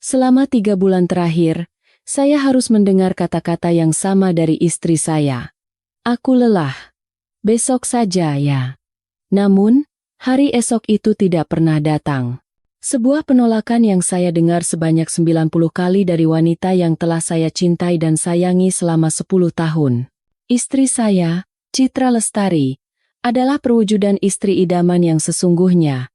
Selama 3 bulan terakhir, saya harus mendengar kata-kata yang sama dari istri saya. Aku lelah. Besok saja ya. Namun, hari esok itu tidak pernah datang. Sebuah penolakan yang saya dengar sebanyak 90 kali dari wanita yang telah saya cintai dan sayangi selama 10 tahun. Istri saya, Citra Lestari, adalah perwujudan istri idaman yang sesungguhnya.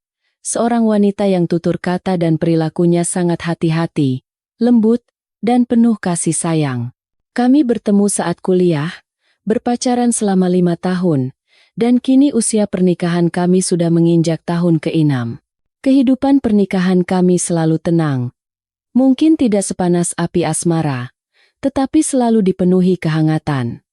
Seorang wanita yang tutur kata dan perilakunya sangat hati-hati, lembut, dan penuh kasih sayang. Kami bertemu saat kuliah, berpacaran selama 5 tahun, dan kini usia pernikahan kami sudah menginjak tahun ke-6. Kehidupan pernikahan kami selalu tenang. Mungkin tidak sepanas api asmara, tetapi selalu dipenuhi kehangatan.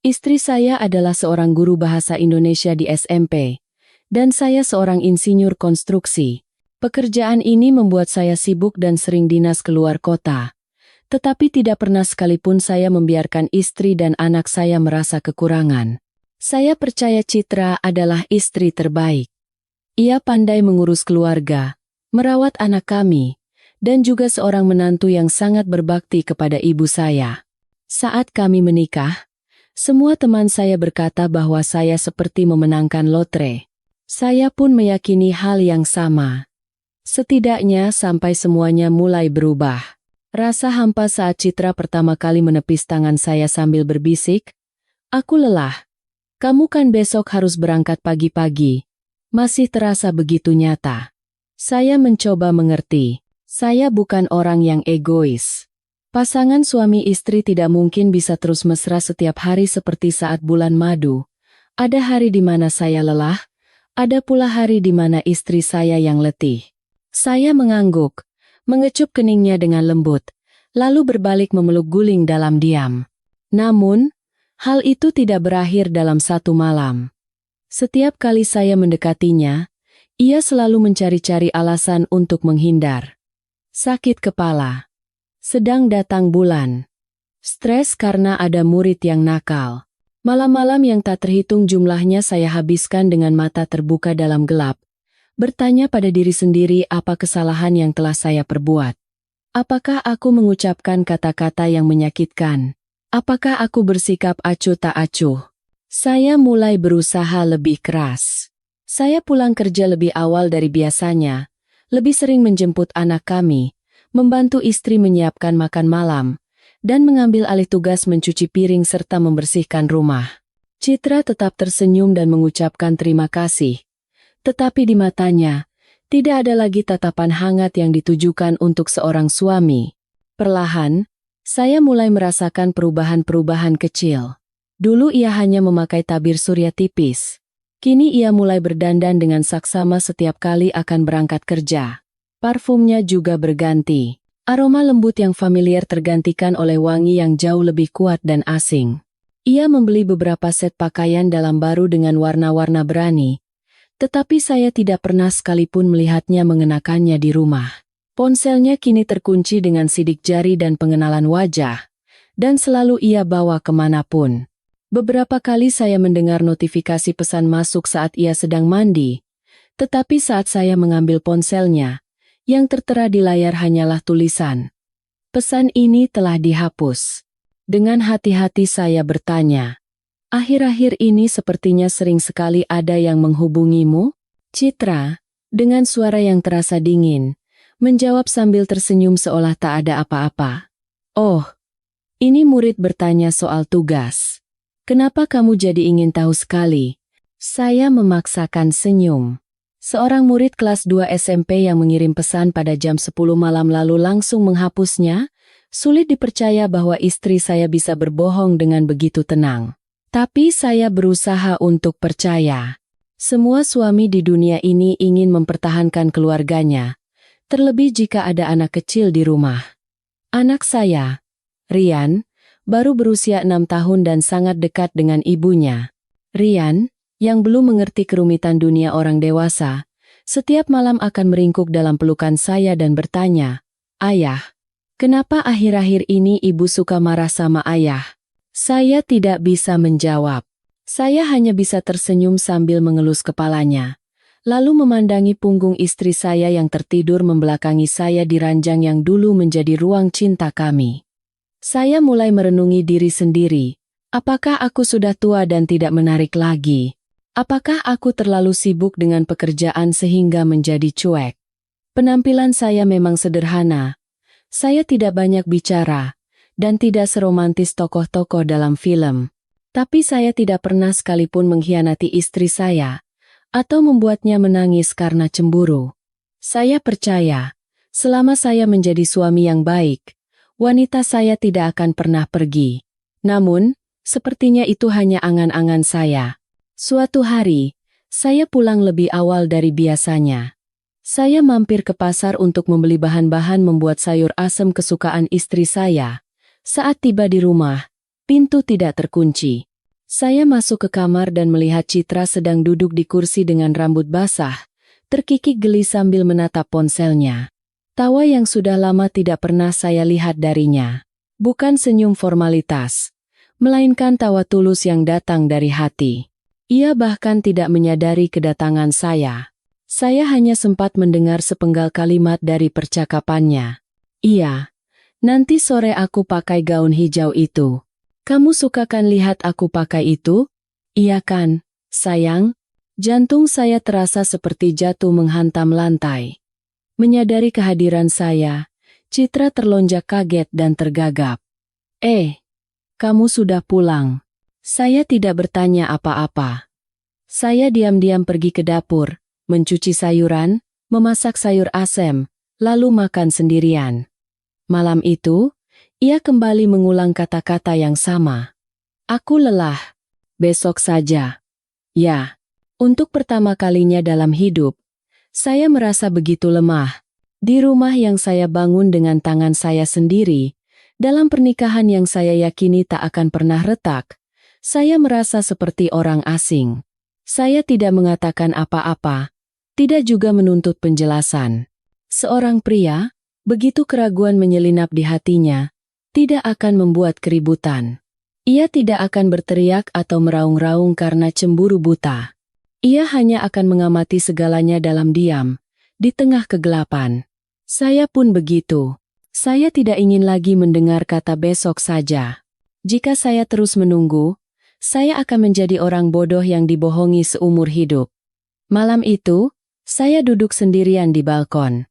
Istri saya adalah seorang guru bahasa Indonesia di SMP, dan saya seorang insinyur konstruksi. Pekerjaan ini membuat saya sibuk dan sering dinas keluar kota. Tetapi tidak pernah sekalipun saya membiarkan istri dan anak saya merasa kekurangan. Saya percaya Citra adalah istri terbaik. Ia pandai mengurus keluarga, merawat anak kami, dan juga seorang menantu yang sangat berbakti kepada ibu saya. Saat kami menikah, semua teman saya berkata bahwa saya seperti memenangkan lotre. Saya pun meyakini hal yang sama. Setidaknya sampai semuanya mulai berubah. Rasa hampa saat Citra pertama kali menepis tangan saya sambil berbisik, "Aku lelah. Kamu kan besok harus berangkat pagi-pagi." Masih terasa begitu nyata. Saya mencoba mengerti. Saya bukan orang yang egois. Pasangan suami istri tidak mungkin bisa terus mesra setiap hari seperti saat bulan madu. Ada hari di mana saya lelah, ada pula hari di mana istri saya yang letih. Saya mengangguk, mengecup keningnya dengan lembut, lalu berbalik memeluk guling dalam diam. Namun, hal itu tidak berakhir dalam satu malam. Setiap kali saya mendekatinya, ia selalu mencari-cari alasan untuk menghindar. Sakit kepala. Sedang datang bulan. Stres karena ada murid yang nakal. Malam-malam yang tak terhitung jumlahnya saya habiskan dengan mata terbuka dalam gelap, bertanya pada diri sendiri apa kesalahan yang telah saya perbuat. Apakah aku mengucapkan kata-kata yang menyakitkan? Apakah aku bersikap acuh tak acuh? Saya mulai berusaha lebih keras. Saya pulang kerja lebih awal dari biasanya, lebih sering menjemput anak kami, membantu istri menyiapkan makan malam, dan mengambil alih tugas mencuci piring serta membersihkan rumah. Citra tetap tersenyum dan mengucapkan terima kasih. Tetapi di matanya, tidak ada lagi tatapan hangat yang ditujukan untuk seorang suami. Perlahan, saya mulai merasakan perubahan-perubahan kecil. Dulu ia hanya memakai tabir surya tipis. Kini ia mulai berdandan dengan saksama setiap kali akan berangkat kerja. Parfumnya juga berganti. Aroma lembut yang familiar tergantikan oleh wangi yang jauh lebih kuat dan asing. Ia membeli beberapa set pakaian dalam baru dengan warna-warna berani. Tetapi saya tidak pernah sekalipun melihatnya mengenakannya di rumah. Ponselnya kini terkunci dengan sidik jari dan pengenalan wajah, dan selalu ia bawa kemanapun. Beberapa kali saya mendengar notifikasi pesan masuk saat ia sedang mandi, tetapi saat saya mengambil ponselnya, yang tertera di layar hanyalah tulisan, "Pesan ini telah dihapus." Dengan hati-hati saya bertanya, "Akhir-akhir ini sepertinya sering sekali ada yang menghubungimu?" Citra, dengan suara yang terasa dingin, menjawab sambil tersenyum seolah tak ada apa-apa. "Oh, ini murid bertanya soal tugas. Kenapa kamu jadi ingin tahu sekali?" Saya memaksakan senyum. Seorang murid kelas 2 SMP yang mengirim pesan pada jam 10 malam lalu langsung menghapusnya. Sulit dipercaya bahwa istri saya bisa berbohong dengan begitu tenang. Tapi saya berusaha untuk percaya. Semua suami di dunia ini ingin mempertahankan keluarganya, terlebih jika ada anak kecil di rumah. Anak saya, Rian, baru berusia 6 tahun dan sangat dekat dengan ibunya. Rian, yang belum mengerti kerumitan dunia orang dewasa, setiap malam akan meringkuk dalam pelukan saya dan bertanya, "Ayah, kenapa akhir-akhir ini ibu suka marah sama ayah?" Saya tidak bisa menjawab. Saya hanya bisa tersenyum sambil mengelus kepalanya. lalu memandangi punggung istri saya yang tertidur membelakangi saya di ranjang yang dulu menjadi ruang cinta kami. Saya mulai merenungi diri sendiri. Apakah aku sudah tua dan tidak menarik lagi? Apakah aku terlalu sibuk dengan pekerjaan sehingga menjadi cuek? Penampilan saya memang sederhana. Saya tidak banyak bicara, dan tidak seromantis tokoh-tokoh dalam film. Tapi saya tidak pernah sekalipun mengkhianati istri saya, atau membuatnya menangis karena cemburu. Saya percaya, selama saya menjadi suami yang baik, wanita saya tidak akan pernah pergi. Namun, sepertinya itu hanya angan-angan saya. Suatu hari, saya pulang lebih awal dari biasanya. Saya mampir ke pasar untuk membeli bahan-bahan membuat sayur asem kesukaan istri saya. Saat tiba di rumah, pintu tidak terkunci. Saya masuk ke kamar dan melihat Citra sedang duduk di kursi dengan rambut basah, terkikik geli sambil menatap ponselnya. Tawa yang sudah lama tidak pernah saya lihat darinya. Bukan senyum formalitas, melainkan tawa tulus yang datang dari hati. Ia bahkan tidak menyadari kedatangan saya. Saya hanya sempat mendengar sepenggal kalimat dari percakapannya. Iya, nanti sore aku pakai gaun hijau itu. Kamu suka kan lihat aku pakai itu? Iya kan, sayang? Jantung saya terasa seperti jatuh menghantam lantai. Menyadari kehadiran saya, Citra terlonjak kaget dan tergagap. Kamu sudah pulang. Saya tidak bertanya apa-apa. Saya diam-diam pergi ke dapur, mencuci sayuran, memasak sayur asem, lalu makan sendirian. Malam itu, ia kembali mengulang kata-kata yang sama. Aku lelah. Besok saja. Ya, untuk pertama kalinya dalam hidup, saya merasa begitu lemah. Di rumah yang saya bangun dengan tangan saya sendiri, dalam pernikahan yang saya yakini tak akan pernah retak, saya merasa seperti orang asing. Saya tidak mengatakan apa-apa, tidak juga menuntut penjelasan. Seorang pria, begitu keraguan menyelinap di hatinya, tidak akan membuat keributan. Ia tidak akan berteriak atau meraung-raung karena cemburu buta. Ia hanya akan mengamati segalanya dalam diam, di tengah kegelapan. Saya pun begitu. Saya tidak ingin lagi mendengar kata besok saja. Jika saya terus menunggu, saya akan menjadi orang bodoh yang dibohongi seumur hidup. Malam itu, saya duduk sendirian di balkon.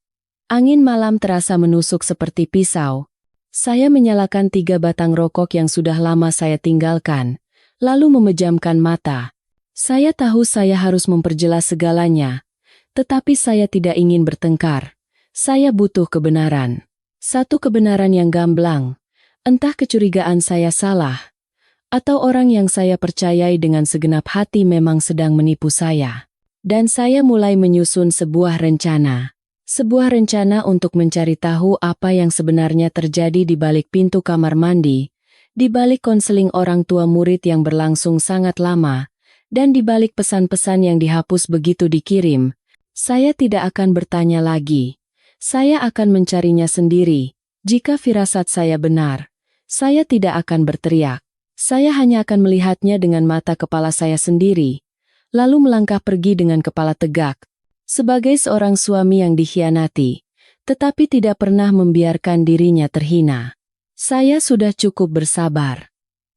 Angin malam terasa menusuk seperti pisau. Saya menyalakan 3 batang rokok yang sudah lama saya tinggalkan, lalu memejamkan mata. Saya tahu saya harus memperjelas segalanya, tetapi saya tidak ingin bertengkar. Saya butuh kebenaran. Satu kebenaran yang gamblang, entah kecurigaan saya salah, atau orang yang saya percayai dengan segenap hati memang sedang menipu saya. Dan saya mulai menyusun sebuah rencana. Sebuah rencana untuk mencari tahu apa yang sebenarnya terjadi di balik pintu kamar mandi, di balik konseling orang tua murid yang berlangsung sangat lama, dan di balik pesan-pesan yang dihapus begitu dikirim. Saya tidak akan bertanya lagi. Saya akan mencarinya sendiri. Jika firasat saya benar, saya tidak akan berteriak. Saya hanya akan melihatnya dengan mata kepala saya sendiri, lalu melangkah pergi dengan kepala tegak. Sebagai seorang suami yang dikhianati, tetapi tidak pernah membiarkan dirinya terhina. Saya sudah cukup bersabar.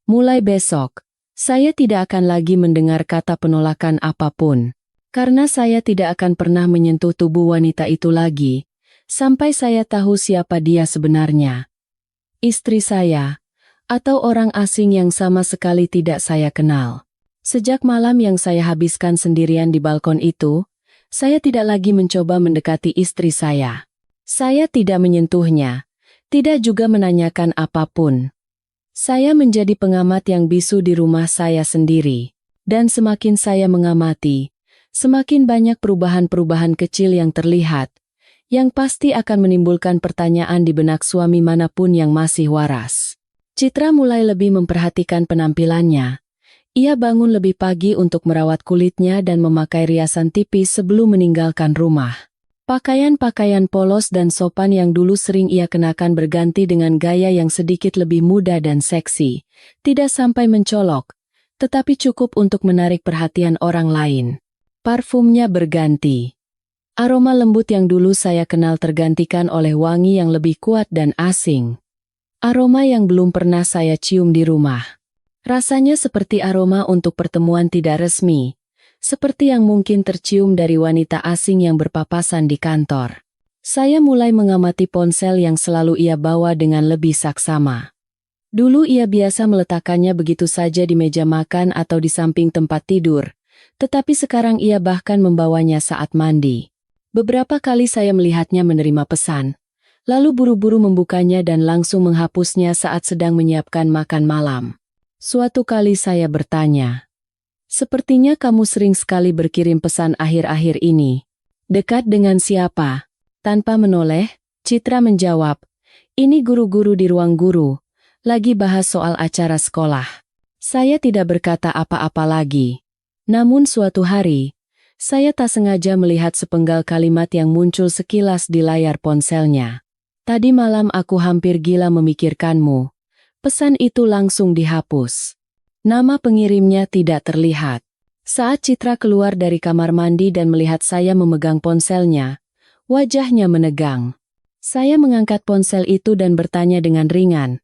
Mulai besok, saya tidak akan lagi mendengar kata penolakan apapun. Karena saya tidak akan pernah menyentuh tubuh wanita itu lagi, sampai saya tahu siapa dia sebenarnya. Istri saya, atau orang asing yang sama sekali tidak saya kenal. Sejak malam yang saya habiskan sendirian di balkon itu, saya tidak lagi mencoba mendekati istri saya. Saya tidak menyentuhnya, tidak juga menanyakan apapun. Saya menjadi pengamat yang bisu di rumah saya sendiri. Dan semakin saya mengamati, semakin banyak perubahan-perubahan kecil yang terlihat, yang pasti akan menimbulkan pertanyaan di benak suami manapun yang masih waras. Citra mulai lebih memperhatikan penampilannya. Ia bangun lebih pagi untuk merawat kulitnya dan memakai riasan tipis sebelum meninggalkan rumah. Pakaian-pakaian polos dan sopan yang dulu sering ia kenakan berganti dengan gaya yang sedikit lebih muda dan seksi. Tidak sampai mencolok, tetapi cukup untuk menarik perhatian orang lain. Parfumnya berganti. Aroma lembut yang dulu saya kenal tergantikan oleh wangi yang lebih kuat dan asing. Aroma yang belum pernah saya cium di rumah. Rasanya seperti aroma untuk pertemuan tidak resmi, seperti yang mungkin tercium dari wanita asing yang berpapasan di kantor. Saya mulai mengamati ponsel yang selalu ia bawa dengan lebih saksama. Dulu ia biasa meletakkannya begitu saja di meja makan atau di samping tempat tidur, tetapi sekarang ia bahkan membawanya saat mandi. Beberapa kali saya melihatnya menerima pesan, lalu buru-buru membukanya dan langsung menghapusnya saat sedang menyiapkan makan malam. Suatu kali saya bertanya, "Sepertinya kamu sering sekali berkirim pesan akhir-akhir ini. Dekat dengan siapa?" Tanpa menoleh, Citra menjawab, "Ini guru-guru di ruang guru. Lagi bahas soal acara sekolah." Saya tidak berkata apa-apa lagi. Namun suatu hari, saya tak sengaja melihat sepenggal kalimat yang muncul sekilas di layar ponselnya. "Tadi malam aku hampir gila memikirkanmu." Pesan itu langsung dihapus. Nama pengirimnya tidak terlihat. Saat Citra keluar dari kamar mandi dan melihat saya memegang ponselnya, wajahnya menegang. Saya mengangkat ponsel itu dan bertanya dengan ringan,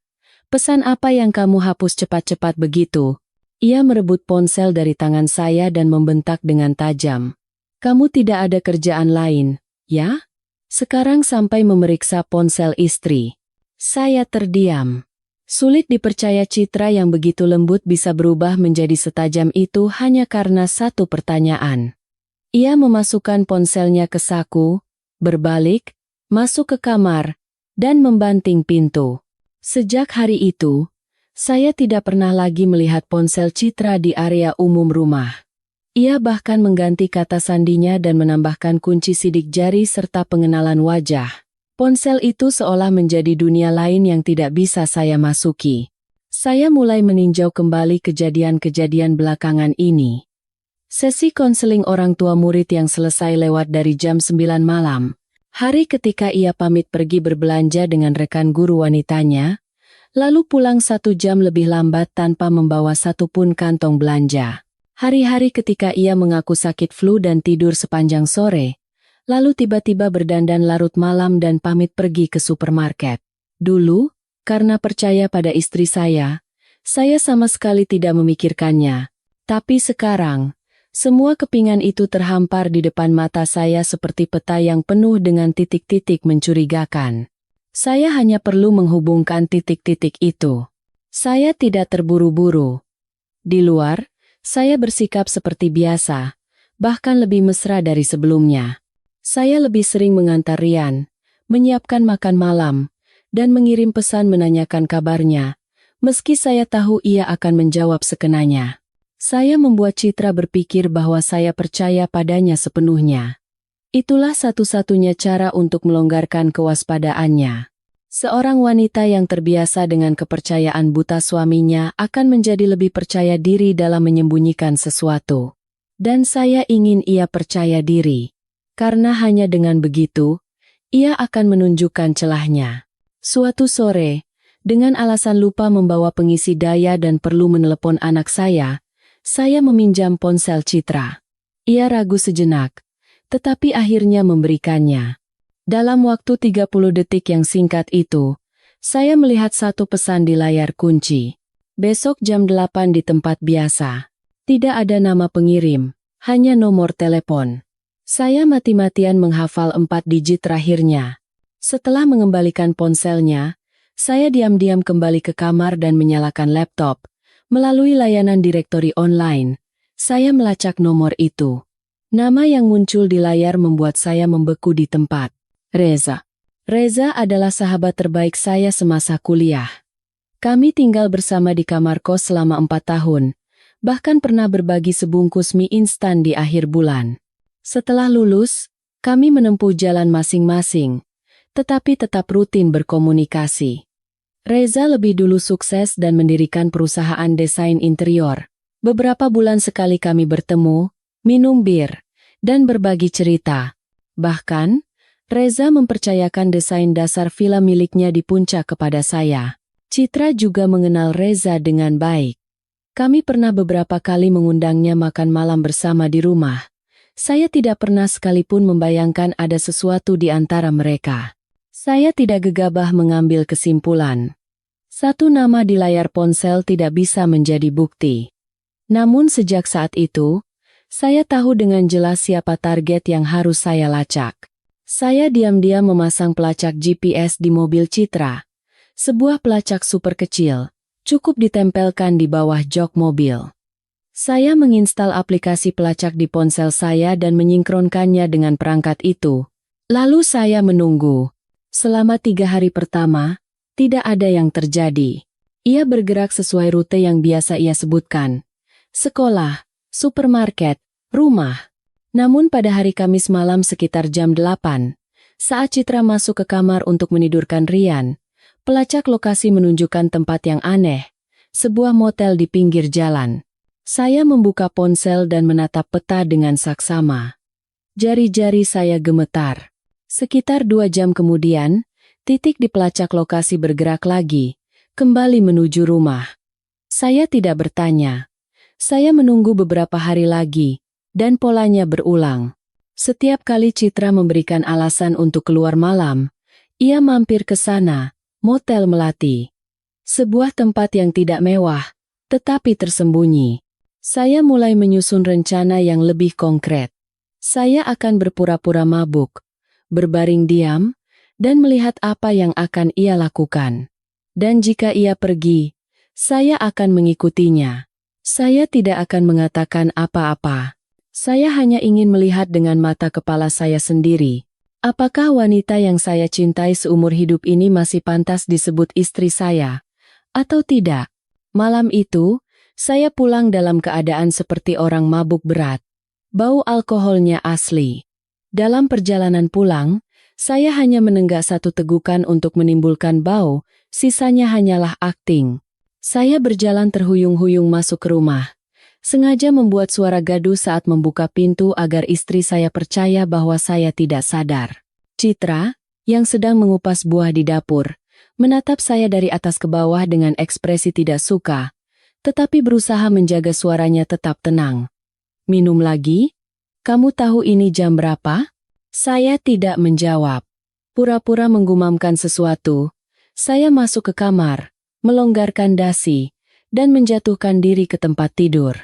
"Pesan apa yang kamu hapus cepat-cepat begitu?" Ia merebut ponsel dari tangan saya dan membentak dengan tajam, "Kamu tidak ada kerjaan lain, ya? Sekarang sampai memeriksa ponsel istri." Saya terdiam. Sulit dipercaya Citra yang begitu lembut bisa berubah menjadi setajam itu hanya karena satu pertanyaan. Ia memasukkan ponselnya ke saku, berbalik, masuk ke kamar, dan membanting pintu. Sejak hari itu, saya tidak pernah lagi melihat ponsel Citra di area umum rumah. Ia bahkan mengganti kata sandinya dan menambahkan kunci sidik jari serta pengenalan wajah. Ponsel itu seolah menjadi dunia lain yang tidak bisa saya masuki. Saya mulai meninjau kembali kejadian-kejadian belakangan ini. Sesi konseling orang tua murid yang selesai lewat dari jam 9 malam. Hari ketika ia pamit pergi berbelanja dengan rekan guru wanitanya, lalu pulang 1 jam lebih lambat tanpa membawa satupun kantong belanja. Hari-hari ketika ia mengaku sakit flu dan tidur sepanjang sore, lalu tiba-tiba berdandan larut malam dan pamit pergi ke supermarket. Dulu, karena percaya pada istri saya sama sekali tidak memikirkannya. Tapi sekarang, semua kepingan itu terhampar di depan mata saya seperti peta yang penuh dengan titik-titik mencurigakan. Saya hanya perlu menghubungkan titik-titik itu. Saya tidak terburu-buru. Di luar, saya bersikap seperti biasa, bahkan lebih mesra dari sebelumnya. Saya lebih sering mengantar Rian, menyiapkan makan malam, dan mengirim pesan menanyakan kabarnya, meski saya tahu ia akan menjawab sekenanya. Saya membuat Citra berpikir bahwa saya percaya padanya sepenuhnya. Itulah satu-satunya cara untuk melonggarkan kewaspadaannya. Seorang wanita yang terbiasa dengan kepercayaan buta suaminya akan menjadi lebih percaya diri dalam menyembunyikan sesuatu. Dan saya ingin ia percaya diri. Karena hanya dengan begitu, ia akan menunjukkan celahnya. Suatu sore, dengan alasan lupa membawa pengisi daya dan perlu menelepon anak saya meminjam ponsel Citra. Ia ragu sejenak, tetapi akhirnya memberikannya. Dalam waktu 30 detik yang singkat itu, saya melihat satu pesan di layar kunci. Besok jam 8 di tempat biasa. Tidak ada nama pengirim, hanya nomor telepon. Saya mati-matian menghafal 4 digit terakhirnya. Setelah mengembalikan ponselnya, saya diam-diam kembali ke kamar dan menyalakan laptop. Melalui layanan direktori online, saya melacak nomor itu. Nama yang muncul di layar membuat saya membeku di tempat. Reza. Reza adalah sahabat terbaik saya semasa kuliah. Kami tinggal bersama di kamar kos selama 4 tahun, bahkan pernah berbagi sebungkus mie instan di akhir bulan. Setelah lulus, kami menempuh jalan masing-masing, tetapi tetap rutin berkomunikasi. Reza lebih dulu sukses dan mendirikan perusahaan desain interior. Beberapa bulan sekali kami bertemu, minum bir, dan berbagi cerita. Bahkan, Reza mempercayakan desain dasar villa miliknya di puncak kepada saya. Citra juga mengenal Reza dengan baik. Kami pernah beberapa kali mengundangnya makan malam bersama di rumah, Saya tidak pernah sekalipun membayangkan ada sesuatu di antara mereka. Saya tidak gegabah mengambil kesimpulan. Satu nama di layar ponsel tidak bisa menjadi bukti. Namun sejak saat itu, saya tahu dengan jelas siapa target yang harus saya lacak. Saya diam-diam memasang pelacak GPS di mobil Citra. Sebuah pelacak super kecil, cukup ditempelkan di bawah jok mobil. Saya menginstal aplikasi pelacak di ponsel saya dan menyinkronkannya dengan perangkat itu. Lalu saya menunggu. Selama 3 hari pertama, tidak ada yang terjadi. Ia bergerak sesuai rute yang biasa ia sebutkan. Sekolah, supermarket, rumah. Namun pada hari Kamis malam sekitar jam 8, saat Citra masuk ke kamar untuk menidurkan Rian, pelacak lokasi menunjukkan tempat yang aneh, sebuah motel di pinggir jalan. Saya membuka ponsel dan menatap peta dengan saksama. Jari-jari saya gemetar. Sekitar 2 jam kemudian, titik di pelacak lokasi bergerak lagi, kembali menuju rumah. Saya tidak bertanya. Saya menunggu beberapa hari lagi, dan polanya berulang. Setiap kali Citra memberikan alasan untuk keluar malam, ia mampir ke sana, Motel Melati. Sebuah tempat yang tidak mewah, tetapi tersembunyi. Saya mulai menyusun rencana yang lebih konkret. Saya akan berpura-pura mabuk, berbaring diam, dan melihat apa yang akan ia lakukan. Dan jika ia pergi, saya akan mengikutinya. Saya tidak akan mengatakan apa-apa. Saya hanya ingin melihat dengan mata kepala saya sendiri. Apakah wanita yang saya cintai seumur hidup ini masih pantas disebut istri saya, atau tidak? Malam itu, saya pulang dalam keadaan seperti orang mabuk berat. Bau alkoholnya asli. Dalam perjalanan pulang, saya hanya menenggak 1 tegukan untuk menimbulkan bau, sisanya hanyalah akting. Saya berjalan terhuyung-huyung masuk ke rumah. Sengaja membuat suara gaduh saat membuka pintu agar istri saya percaya bahwa saya tidak sadar. Citra, yang sedang mengupas buah di dapur, menatap saya dari atas ke bawah dengan ekspresi tidak suka, tetapi berusaha menjaga suaranya tetap tenang. Minum lagi? Kamu tahu ini jam berapa? Saya tidak menjawab. Pura-pura menggumamkan sesuatu. Saya masuk ke kamar, melonggarkan dasi, dan menjatuhkan diri ke tempat tidur.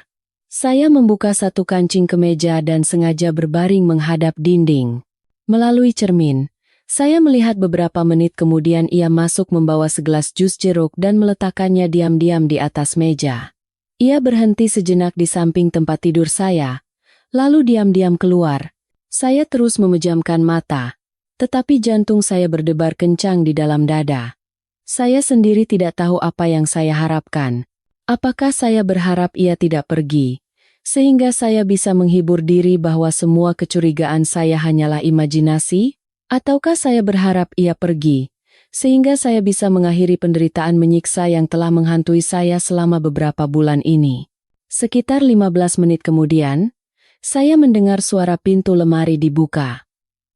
Saya membuka 1 kancing kemeja dan sengaja berbaring menghadap dinding. Melalui cermin, saya melihat beberapa menit kemudian ia masuk membawa segelas jus jeruk dan meletakkannya diam-diam di atas meja. Ia berhenti sejenak di samping tempat tidur saya, lalu diam-diam keluar. Saya terus memejamkan mata, tetapi jantung saya berdebar kencang di dalam dada. Saya sendiri tidak tahu apa yang saya harapkan. Apakah saya berharap ia tidak pergi, sehingga saya bisa menghibur diri bahwa semua kecurigaan saya hanyalah imajinasi? Ataukah saya berharap ia pergi, sehingga saya bisa mengakhiri penderitaan menyiksa yang telah menghantui saya selama beberapa bulan ini? Sekitar 15 menit kemudian, saya mendengar suara pintu lemari dibuka.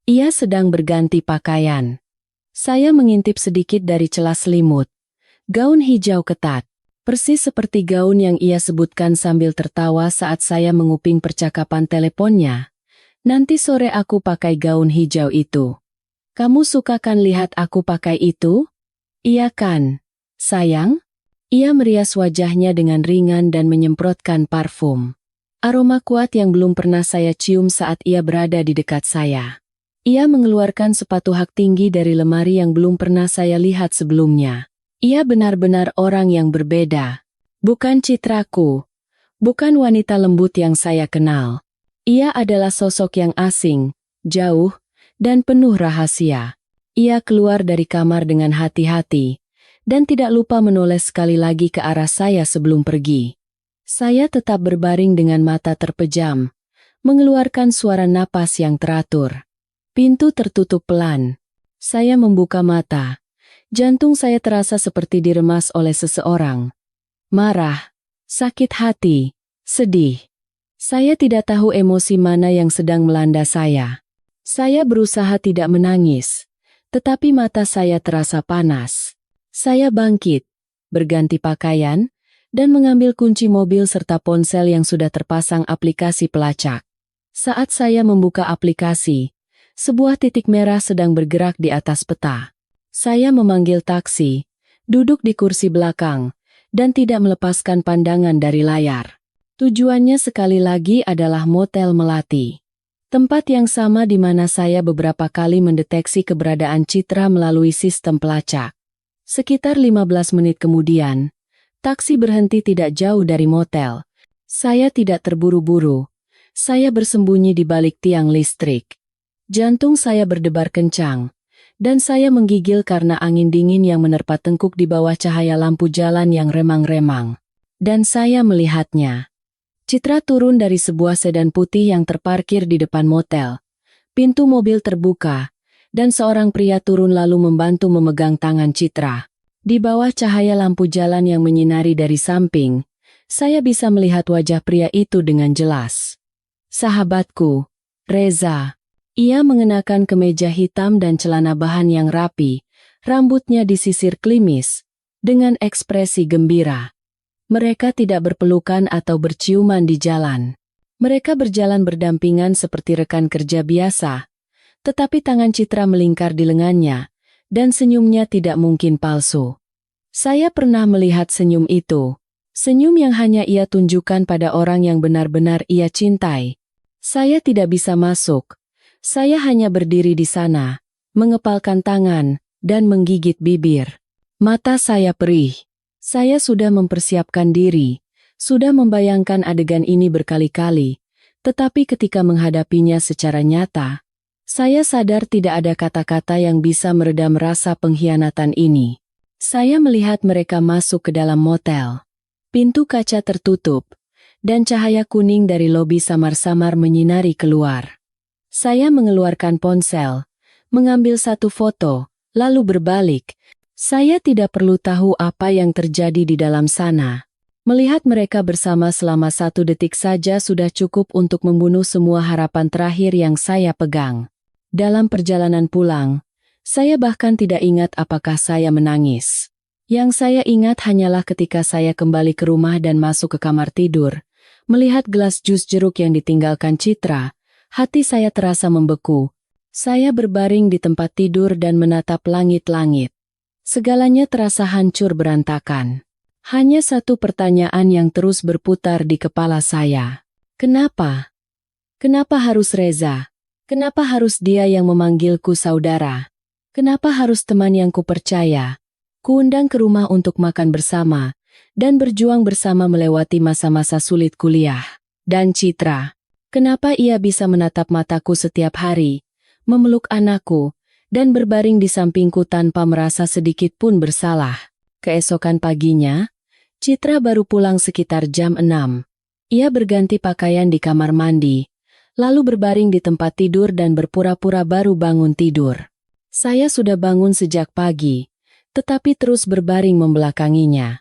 Ia sedang berganti pakaian. Saya mengintip sedikit dari celah selimut. Gaun hijau ketat, persis seperti gaun yang ia sebutkan sambil tertawa saat saya menguping percakapan teleponnya. Nanti sore aku pakai gaun hijau itu. Kamu suka kan lihat aku pakai itu? Iya kan, sayang? Ia merias wajahnya dengan ringan dan menyemprotkan parfum. Aroma kuat yang belum pernah saya cium saat ia berada di dekat saya. Ia mengeluarkan sepatu hak tinggi dari lemari yang belum pernah saya lihat sebelumnya. Ia benar-benar orang yang berbeda. Bukan citraku. Bukan wanita lembut yang saya kenal. Ia adalah sosok yang asing, jauh, dan penuh rahasia. Ia keluar dari kamar dengan hati-hati, dan tidak lupa menoleh sekali lagi ke arah saya sebelum pergi. Saya tetap berbaring dengan mata terpejam, mengeluarkan suara napas yang teratur. Pintu tertutup pelan. Saya membuka mata. Jantung saya terasa seperti diremas oleh seseorang. Marah, sakit hati, sedih. Saya tidak tahu emosi mana yang sedang melanda saya. Saya berusaha tidak menangis, tetapi mata saya terasa panas. Saya bangkit, berganti pakaian, dan mengambil kunci mobil serta ponsel yang sudah terpasang aplikasi pelacak. Saat saya membuka aplikasi, sebuah titik merah sedang bergerak di atas peta. Saya memanggil taksi, duduk di kursi belakang, dan tidak melepaskan pandangan dari layar. Tujuannya sekali lagi adalah Motel Melati. Tempat yang sama di mana saya beberapa kali mendeteksi keberadaan Citra melalui sistem pelacak. Sekitar 15 menit kemudian, taksi berhenti tidak jauh dari motel. Saya tidak terburu-buru. Saya bersembunyi di balik tiang listrik. Jantung saya berdebar kencang, dan saya menggigil karena angin dingin yang menerpa tengkuk di bawah cahaya lampu jalan yang remang-remang. Dan saya melihatnya. Citra turun dari sebuah sedan putih yang terparkir di depan motel. Pintu mobil terbuka, dan seorang pria turun lalu membantu memegang tangan Citra. Di bawah cahaya lampu jalan yang menyinari dari samping, saya bisa melihat wajah pria itu dengan jelas. Sahabatku, Reza. Ia mengenakan kemeja hitam dan celana bahan yang rapi, rambutnya disisir klimis, dengan ekspresi gembira. Mereka tidak berpelukan atau berciuman di jalan. Mereka berjalan berdampingan seperti rekan kerja biasa, tetapi tangan Citra melingkar di lengannya, dan senyumnya tidak mungkin palsu. Saya pernah melihat senyum itu, senyum yang hanya ia tunjukkan pada orang yang benar-benar ia cintai. Saya tidak bisa masuk. Saya hanya berdiri di sana, mengepalkan tangan, dan menggigit bibir. Mata saya perih. Saya sudah mempersiapkan diri, sudah membayangkan adegan ini berkali-kali, tetapi ketika menghadapinya secara nyata, saya sadar tidak ada kata-kata yang bisa meredam rasa pengkhianatan ini. Saya melihat mereka masuk ke dalam motel. Pintu kaca tertutup, dan cahaya kuning dari lobi samar-samar menyinari keluar. Saya mengeluarkan ponsel, mengambil satu foto, lalu berbalik. Saya tidak perlu tahu apa yang terjadi di dalam sana. Melihat mereka bersama selama 1 detik saja sudah cukup untuk membunuh semua harapan terakhir yang saya pegang. Dalam perjalanan pulang, saya bahkan tidak ingat apakah saya menangis. Yang saya ingat hanyalah ketika saya kembali ke rumah dan masuk ke kamar tidur. Melihat gelas jus jeruk yang ditinggalkan Citra, hati saya terasa membeku. Saya berbaring di tempat tidur dan menatap langit-langit. Segalanya terasa hancur berantakan. Hanya satu pertanyaan yang terus berputar di kepala saya. Kenapa? Kenapa harus Reza? Kenapa harus dia yang memanggilku saudara? Kenapa harus teman yang kupercaya? Kuundang ke rumah untuk makan bersama, dan berjuang bersama melewati masa-masa sulit kuliah. Dan Citra, kenapa ia bisa menatap mataku setiap hari, memeluk anakku, dan berbaring di sampingku tanpa merasa sedikit pun bersalah. Keesokan paginya, Citra baru pulang sekitar jam 6. Ia berganti pakaian di kamar mandi, lalu berbaring di tempat tidur dan berpura-pura baru bangun tidur. Saya sudah bangun sejak pagi, tetapi terus berbaring membelakanginya.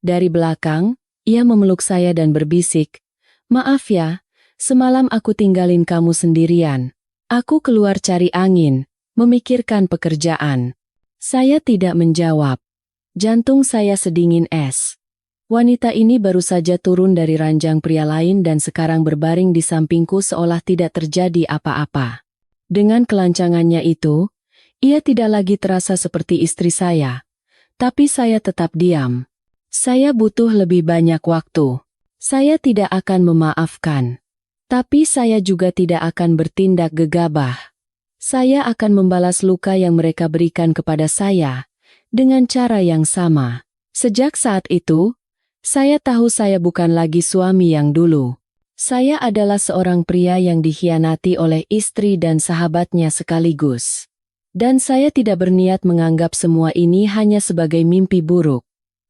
Dari belakang, ia memeluk saya dan berbisik, "Maaf ya, semalam aku tinggalin kamu sendirian. Aku keluar cari angin, memikirkan pekerjaan." Saya tidak menjawab. Jantung saya sedingin es. Wanita ini baru saja turun dari ranjang pria lain dan sekarang berbaring di sampingku seolah tidak terjadi apa-apa. Dengan kelancangannya itu, ia tidak lagi terasa seperti istri saya. Tapi saya tetap diam. Saya butuh lebih banyak waktu. Saya tidak akan memaafkan. Tapi saya juga tidak akan bertindak gegabah. Saya akan membalas luka yang mereka berikan kepada saya, dengan cara yang sama. Sejak saat itu, saya tahu saya bukan lagi suami yang dulu. Saya adalah seorang pria yang dikhianati oleh istri dan sahabatnya sekaligus. Dan saya tidak berniat menganggap semua ini hanya sebagai mimpi buruk.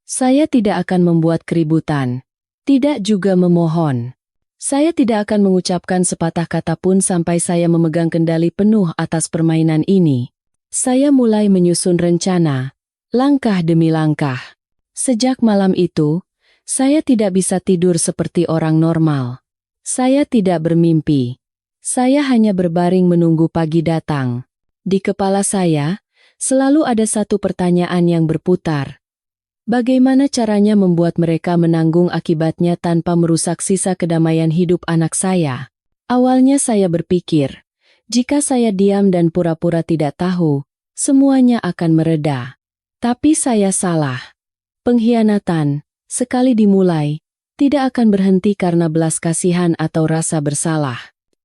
Saya tidak akan membuat keributan, tidak juga memohon. Saya tidak akan mengucapkan sepatah kata pun sampai saya memegang kendali penuh atas permainan ini. Saya mulai menyusun rencana, langkah demi langkah. Sejak malam itu, saya tidak bisa tidur seperti orang normal. Saya tidak bermimpi. Saya hanya berbaring menunggu pagi datang. Di kepala saya, selalu ada satu pertanyaan yang berputar. Bagaimana caranya membuat mereka menanggung akibatnya tanpa merusak sisa kedamaian hidup anak saya? Awalnya saya berpikir, jika saya diam dan pura-pura tidak tahu, semuanya akan mereda. Tapi saya salah. Pengkhianatan, sekali dimulai, tidak akan berhenti karena belas kasihan atau rasa bersalah.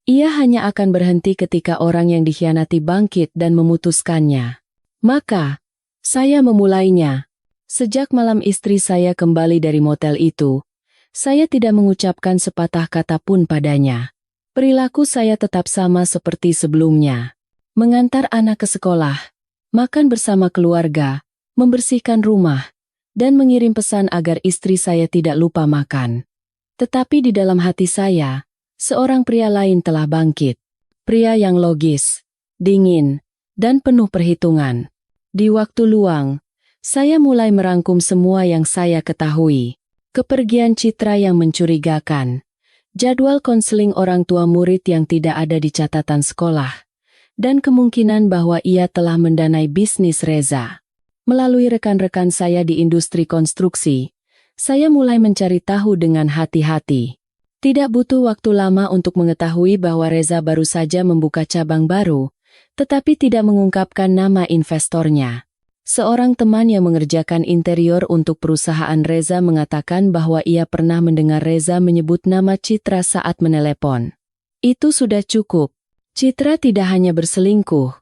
Ia hanya akan berhenti ketika orang yang dikhianati bangkit dan memutuskannya. Maka, saya memulainya. Sejak malam istri saya kembali dari motel itu, saya tidak mengucapkan sepatah kata pun padanya. Perilaku saya tetap sama seperti sebelumnya. Mengantar anak ke sekolah, makan bersama keluarga, membersihkan rumah, dan mengirim pesan agar istri saya tidak lupa makan. Tetapi di dalam hati saya, seorang pria lain telah bangkit. Pria yang logis, dingin, dan penuh perhitungan. Di waktu luang, saya mulai merangkum semua yang saya ketahui. Kepergian Citra yang mencurigakan, jadwal konseling orang tua murid yang tidak ada di catatan sekolah, dan kemungkinan bahwa ia telah mendanai bisnis Reza. Melalui rekan-rekan saya di industri konstruksi, saya mulai mencari tahu dengan hati-hati. Tidak butuh waktu lama untuk mengetahui bahwa Reza baru saja membuka cabang baru, tetapi tidak mengungkapkan nama investornya. Seorang teman yang mengerjakan interior untuk perusahaan Reza mengatakan bahwa ia pernah mendengar Reza menyebut nama Citra saat menelepon. Itu sudah cukup. Citra tidak hanya berselingkuh,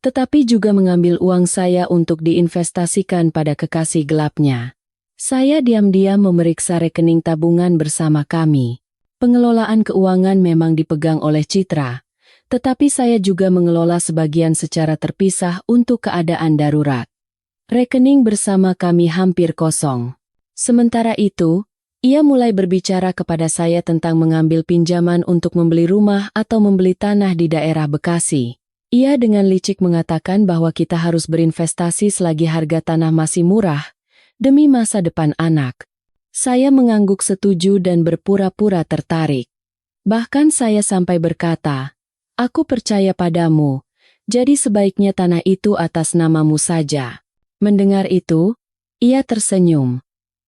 tetapi juga mengambil uang saya untuk diinvestasikan pada kekasih gelapnya. Saya diam-diam memeriksa rekening tabungan bersama kami. Pengelolaan keuangan memang dipegang oleh Citra, tetapi saya juga mengelola sebagian secara terpisah untuk keadaan darurat. Rekening bersama kami hampir kosong. Sementara itu, ia mulai berbicara kepada saya tentang mengambil pinjaman untuk membeli rumah atau membeli tanah di daerah Bekasi. Ia dengan licik mengatakan bahwa kita harus berinvestasi selagi harga tanah masih murah, demi masa depan anak. Saya mengangguk setuju dan berpura-pura tertarik. Bahkan saya sampai berkata, "Aku percaya padamu, jadi sebaiknya tanah itu atas namamu saja." Mendengar itu, ia tersenyum.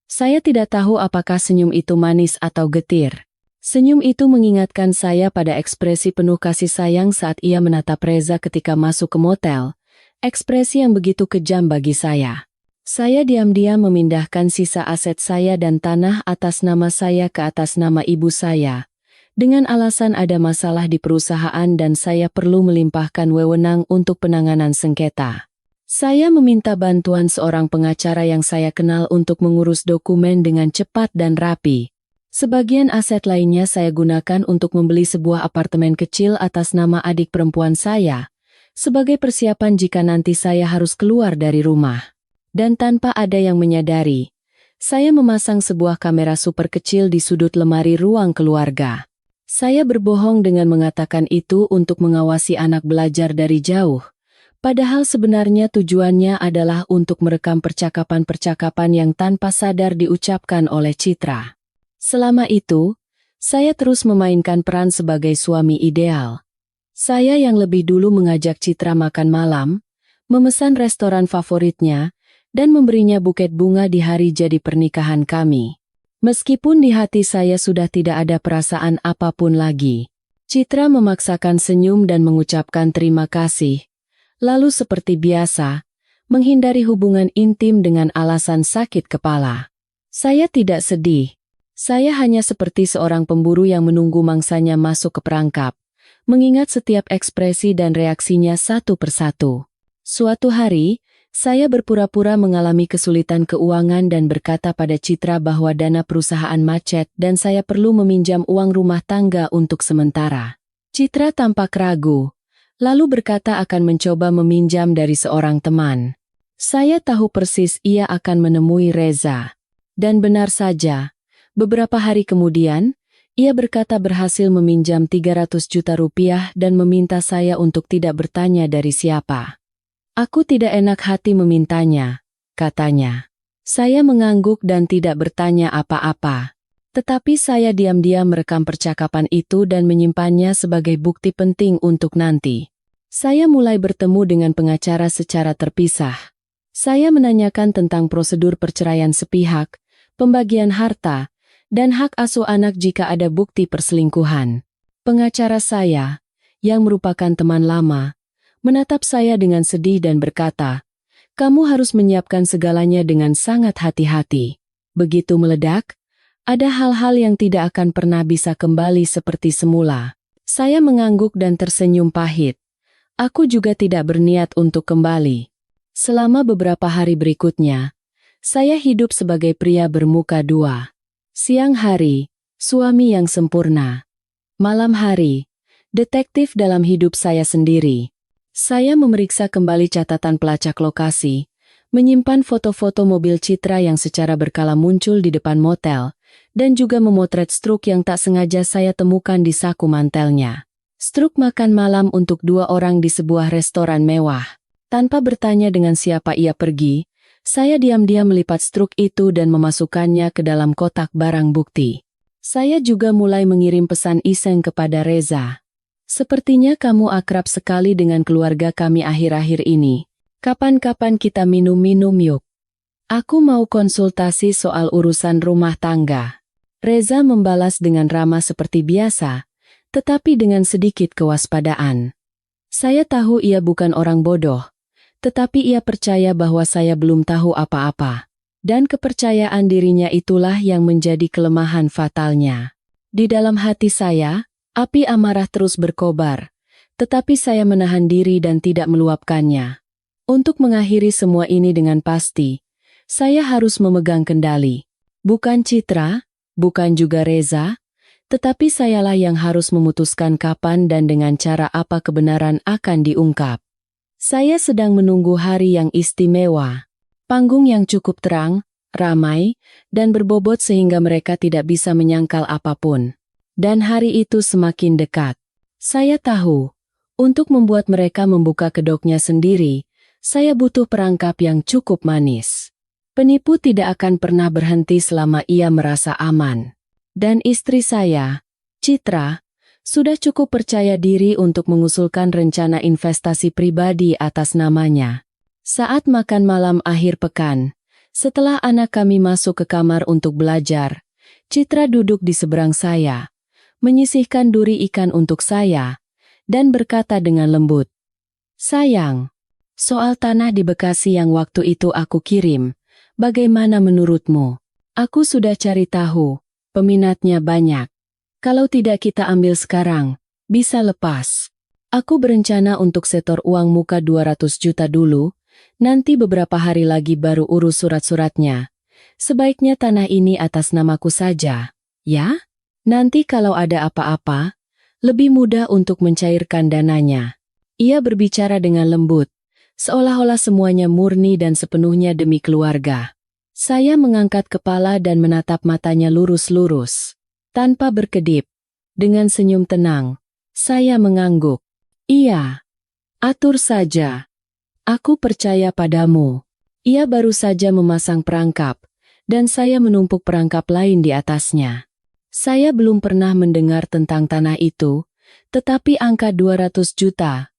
Saya tidak tahu apakah senyum itu manis atau getir. Senyum itu mengingatkan saya pada ekspresi penuh kasih sayang saat ia menatap Reza ketika masuk ke motel, ekspresi yang begitu kejam bagi saya. Saya diam-diam memindahkan sisa aset saya dan tanah atas nama saya ke atas nama ibu saya, dengan alasan ada masalah di perusahaan dan saya perlu melimpahkan wewenang untuk penanganan sengketa. Saya meminta bantuan seorang pengacara yang saya kenal untuk mengurus dokumen dengan cepat dan rapi. Sebagian aset lainnya saya gunakan untuk membeli sebuah apartemen kecil atas nama adik perempuan saya, sebagai persiapan jika nanti saya harus keluar dari rumah. Dan tanpa ada yang menyadari, saya memasang sebuah kamera super kecil di sudut lemari ruang keluarga. Saya berbohong dengan mengatakan itu untuk mengawasi anak belajar dari jauh, padahal sebenarnya tujuannya adalah untuk merekam percakapan-percakapan yang tanpa sadar diucapkan oleh Citra. Selama itu, saya terus memainkan peran sebagai suami ideal. Saya yang lebih dulu mengajak Citra makan malam, memesan restoran favoritnya, dan memberinya buket bunga di hari jadi pernikahan kami. Meskipun di hati saya sudah tidak ada perasaan apapun lagi. Citra memaksakan senyum dan mengucapkan terima kasih. Lalu seperti biasa, menghindari hubungan intim dengan alasan sakit kepala. Saya tidak sedih. Saya hanya seperti seorang pemburu yang menunggu mangsanya masuk ke perangkap, mengingat setiap ekspresi dan reaksinya satu persatu. Suatu hari, saya berpura-pura mengalami kesulitan keuangan dan berkata pada Citra bahwa dana perusahaan macet dan saya perlu meminjam uang rumah tangga untuk sementara. Citra tampak ragu, lalu berkata akan mencoba meminjam dari seorang teman. Saya tahu persis ia akan menemui Reza. Dan benar saja, beberapa hari kemudian, ia berkata berhasil meminjam 300 juta rupiah dan meminta saya untuk tidak bertanya dari siapa. Aku tidak enak hati memintanya, katanya. Saya mengangguk dan tidak bertanya apa-apa. Tetapi saya diam-diam merekam percakapan itu dan menyimpannya sebagai bukti penting untuk nanti. Saya mulai bertemu dengan pengacara secara terpisah. Saya menanyakan tentang prosedur perceraian sepihak, pembagian harta, dan hak asuh anak jika ada bukti perselingkuhan. Pengacara saya, yang merupakan teman lama, menatap saya dengan sedih dan berkata, "Kamu harus menyiapkan segalanya dengan sangat hati-hati." Begitu meledak, ada hal-hal yang tidak akan pernah bisa kembali seperti semula. Saya mengangguk dan tersenyum pahit. Aku juga tidak berniat untuk kembali. Selama beberapa hari berikutnya, saya hidup sebagai pria bermuka dua. Siang hari, suami yang sempurna. Malam hari, detektif dalam hidup saya sendiri. Saya memeriksa kembali catatan pelacak lokasi, menyimpan foto-foto mobil Citra yang secara berkala muncul di depan motel, dan juga memotret Struk yang tak sengaja saya temukan di saku mantelnya. Struk makan malam untuk 2 orang di sebuah restoran mewah. Tanpa bertanya dengan siapa ia pergi, saya diam-diam melipat Struk itu dan memasukkannya ke dalam kotak barang bukti. Saya juga mulai mengirim pesan iseng kepada Reza. "Sepertinya kamu akrab sekali dengan keluarga kami akhir-akhir ini. Kapan-kapan kita minum-minum yuk. Aku mau konsultasi soal urusan rumah tangga." Reza membalas dengan ramah seperti biasa, tetapi dengan sedikit kewaspadaan. Saya tahu ia bukan orang bodoh, tetapi ia percaya bahwa saya belum tahu apa-apa. Dan kepercayaan dirinya itulah yang menjadi kelemahan fatalnya. Di dalam hati saya, api amarah terus berkobar, tetapi saya menahan diri dan tidak meluapkannya. Untuk mengakhiri semua ini dengan pasti, saya harus memegang kendali. Bukan Citra, bukan juga Reza, tetapi sayalah yang harus memutuskan kapan dan dengan cara apa kebenaran akan diungkap. Saya sedang menunggu hari yang istimewa. Panggung yang cukup terang, ramai, dan berbobot sehingga mereka tidak bisa menyangkal apapun. Dan hari itu semakin dekat. Saya tahu, untuk membuat mereka membuka kedoknya sendiri, saya butuh perangkap yang cukup manis. Penipu tidak akan pernah berhenti selama ia merasa aman. Dan istri saya, Citra, sudah cukup percaya diri untuk mengusulkan rencana investasi pribadi atas namanya. Saat makan malam akhir pekan, setelah anak kami masuk ke kamar untuk belajar, Citra duduk di seberang saya, menyisihkan duri ikan untuk saya, dan berkata dengan lembut, "Sayang, soal tanah di Bekasi yang waktu itu aku kirim, bagaimana menurutmu? Aku sudah cari tahu, peminatnya banyak. Kalau tidak kita ambil sekarang, bisa lepas. Aku berencana untuk setor uang muka 200 juta dulu, nanti beberapa hari lagi baru urus surat-suratnya. Sebaiknya tanah ini atas namaku saja, ya? Nanti kalau ada apa-apa, lebih mudah untuk mencairkan dananya." Ia berbicara dengan lembut, seolah-olah semuanya murni dan sepenuhnya demi keluarga. Saya mengangkat kepala dan menatap matanya lurus-lurus. Tanpa berkedip, dengan senyum tenang, saya mengangguk. "Iya, atur saja. Aku percaya padamu." Ia baru saja memasang perangkap, dan saya menumpuk perangkap lain di atasnya. Saya belum pernah mendengar tentang tanah itu, tetapi angka 200 juta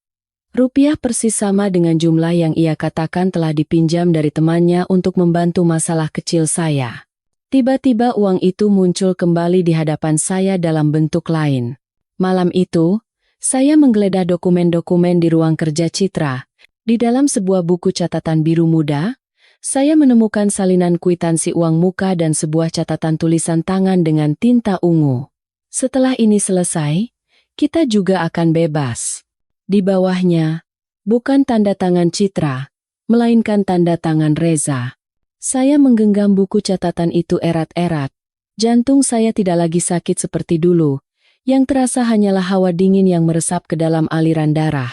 rupiah persis sama dengan jumlah yang ia katakan telah dipinjam dari temannya untuk membantu masalah kecil saya. Tiba-tiba uang itu muncul kembali di hadapan saya dalam bentuk lain. Malam itu, saya menggeledah dokumen-dokumen di ruang kerja Citra. Di dalam sebuah buku catatan biru muda, saya menemukan salinan kwitansi uang muka dan sebuah catatan tulisan tangan dengan tinta ungu. "Setelah ini selesai, kita juga akan bebas." Di bawahnya, bukan tanda tangan Citra, melainkan tanda tangan Reza. Saya menggenggam buku catatan itu erat-erat. Jantung saya tidak lagi sakit seperti dulu. Yang terasa hanyalah hawa dingin yang meresap ke dalam aliran darah.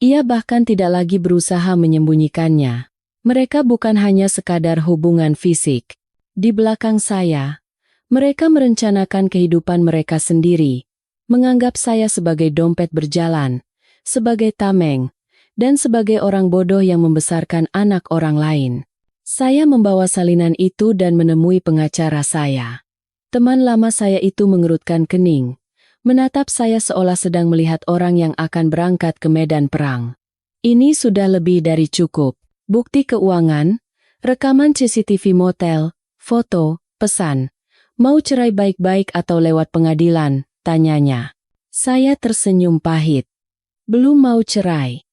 Ia bahkan tidak lagi berusaha menyembunyikannya. Mereka bukan hanya sekadar hubungan fisik. Di belakang saya, mereka merencanakan kehidupan mereka sendiri, menganggap saya sebagai dompet berjalan, sebagai tameng, dan sebagai orang bodoh yang membesarkan anak orang lain. Saya membawa salinan itu dan menemui pengacara saya. Teman lama saya itu mengerutkan kening, menatap saya seolah sedang melihat orang yang akan berangkat ke medan perang. "Ini sudah lebih dari cukup. Bukti keuangan, rekaman CCTV motel, foto, pesan. Mau cerai baik-baik atau lewat pengadilan?" tanyanya. Saya tersenyum pahit. Belum mau cerai.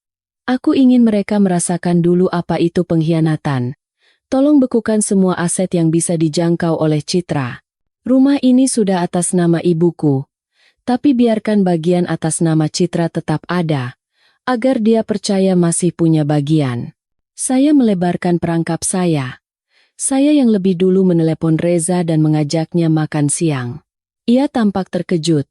Aku ingin mereka merasakan dulu apa itu pengkhianatan. Tolong bekukan semua aset yang bisa dijangkau oleh Citra. Rumah ini sudah atas nama ibuku. Tapi biarkan bagian atas nama Citra tetap ada, agar dia percaya masih punya bagian. Saya melebarkan perangkap saya. Saya yang lebih dulu menelepon Reza dan mengajaknya makan siang. Ia tampak terkejut,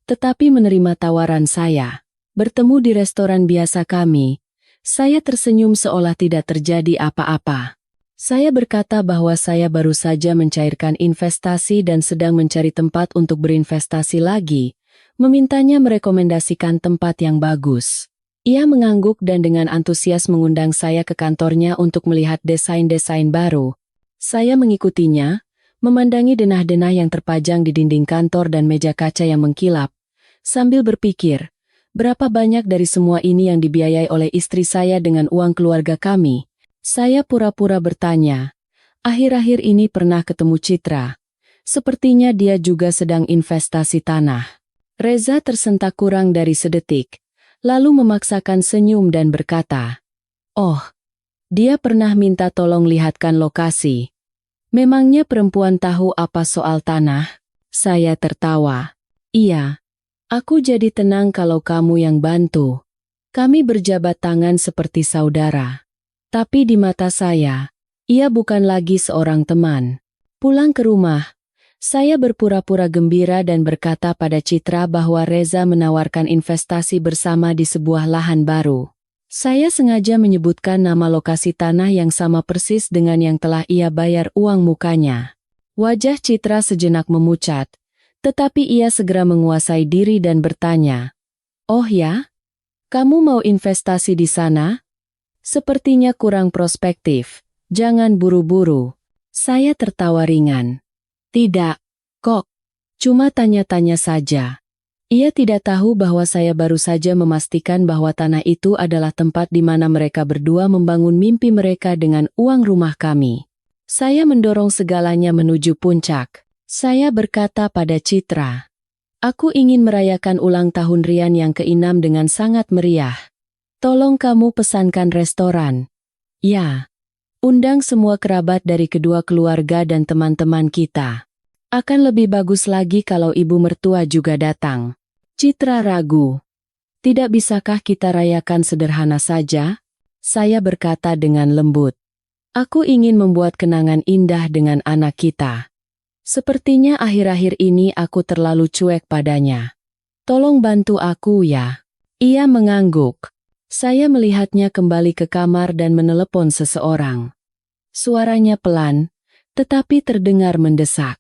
tetapi menerima tawaran saya. Bertemu di restoran biasa kami, saya tersenyum seolah tidak terjadi apa-apa. Saya berkata bahwa saya baru saja mencairkan investasi dan sedang mencari tempat untuk berinvestasi lagi, memintanya merekomendasikan tempat yang bagus. Ia mengangguk dan dengan antusias mengundang saya ke kantornya untuk melihat desain-desain baru. Saya mengikutinya, memandangi denah-denah yang terpajang di dinding kantor dan meja kaca yang mengkilap, sambil berpikir, berapa banyak dari semua ini yang dibiayai oleh istri saya dengan uang keluarga kami? Saya pura-pura bertanya, akhir-akhir ini pernah ketemu Citra. Sepertinya dia juga sedang investasi tanah. Reza tersentak kurang dari sedetik, lalu memaksakan senyum dan berkata, "Oh, dia pernah minta tolong lihatkan lokasi. Memangnya perempuan tahu apa soal tanah?" Saya tertawa. "Iya, aku jadi tenang kalau kamu yang bantu. Kami berjabat tangan seperti saudara." Tapi di mata saya, ia bukan lagi seorang teman. Pulang ke rumah, saya berpura-pura gembira dan berkata pada Citra bahwa Reza menawarkan investasi bersama di sebuah lahan baru. Saya sengaja menyebutkan nama lokasi tanah yang sama persis dengan yang telah ia bayar uang mukanya. Wajah Citra sejenak memucat, tetapi ia segera menguasai diri dan bertanya, "Oh ya? Kamu mau investasi di sana? Sepertinya kurang prospektif. Jangan buru-buru." Saya tertawa ringan. "Tidak, kok. Cuma tanya-tanya saja." Ia tidak tahu bahwa saya baru saja memastikan bahwa tanah itu adalah tempat di mana mereka berdua membangun mimpi mereka dengan uang rumah kami. Saya mendorong segalanya menuju puncak. Saya berkata pada Citra, "Aku ingin merayakan ulang tahun Rian yang ke-6 dengan sangat meriah. Tolong kamu pesankan restoran." "Ya. Undang semua kerabat dari kedua keluarga dan teman-teman kita. Akan lebih bagus lagi kalau ibu mertua juga datang." Citra ragu. "Tidak bisakah kita rayakan sederhana saja?" Saya berkata dengan lembut. "Aku ingin membuat kenangan indah dengan anak kita. Sepertinya akhir-akhir ini aku terlalu cuek padanya. Tolong bantu aku ya." Ia mengangguk. Saya melihatnya kembali ke kamar dan menelepon seseorang. Suaranya pelan, tetapi terdengar mendesak.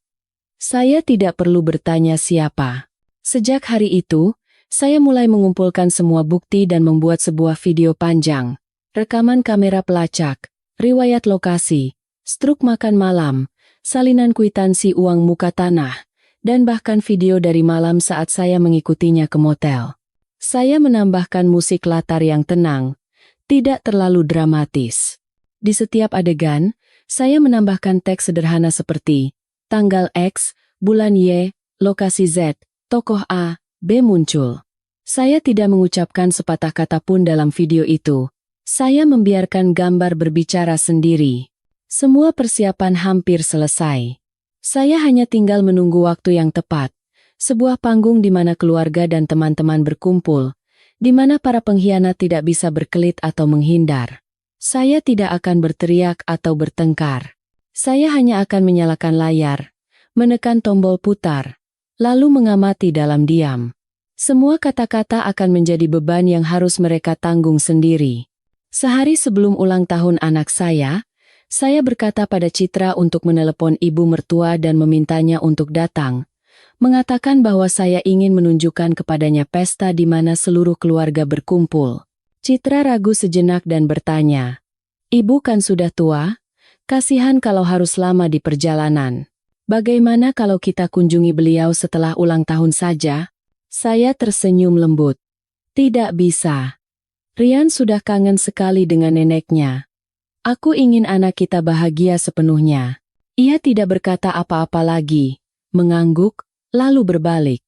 Saya tidak perlu bertanya siapa. Sejak hari itu, saya mulai mengumpulkan semua bukti dan membuat sebuah video panjang. Rekaman kamera pelacak, riwayat lokasi, struk makan malam, salinan kwitansi uang muka tanah, dan bahkan video dari malam saat saya mengikutinya ke motel. Saya menambahkan musik latar yang tenang, tidak terlalu dramatis. Di setiap adegan, saya menambahkan teks sederhana seperti tanggal X, bulan Y, lokasi Z, tokoh A, B muncul. Saya tidak mengucapkan sepatah kata pun dalam video itu. Saya membiarkan gambar berbicara sendiri. Semua persiapan hampir selesai. Saya hanya tinggal menunggu waktu yang tepat. Sebuah panggung di mana keluarga dan teman-teman berkumpul, di mana para pengkhianat tidak bisa berkelit atau menghindar. Saya tidak akan berteriak atau bertengkar. Saya hanya akan menyalakan layar, menekan tombol putar, lalu mengamati dalam diam. Semua kata-kata akan menjadi beban yang harus mereka tanggung sendiri. Sehari sebelum ulang tahun anak saya berkata pada Citra untuk menelepon ibu mertua dan memintanya untuk datang, mengatakan bahwa saya ingin menunjukkan kepadanya pesta di mana seluruh keluarga berkumpul. Citra ragu sejenak dan bertanya, "Ibu kan sudah tua? Kasihan kalau harus lama di perjalanan. Bagaimana kalau kita kunjungi beliau setelah ulang tahun saja?" Saya tersenyum lembut. "Tidak bisa. Rian sudah kangen sekali dengan neneknya. Aku ingin anak kita bahagia sepenuhnya." Ia tidak berkata apa-apa lagi, mengangguk, lalu berbalik.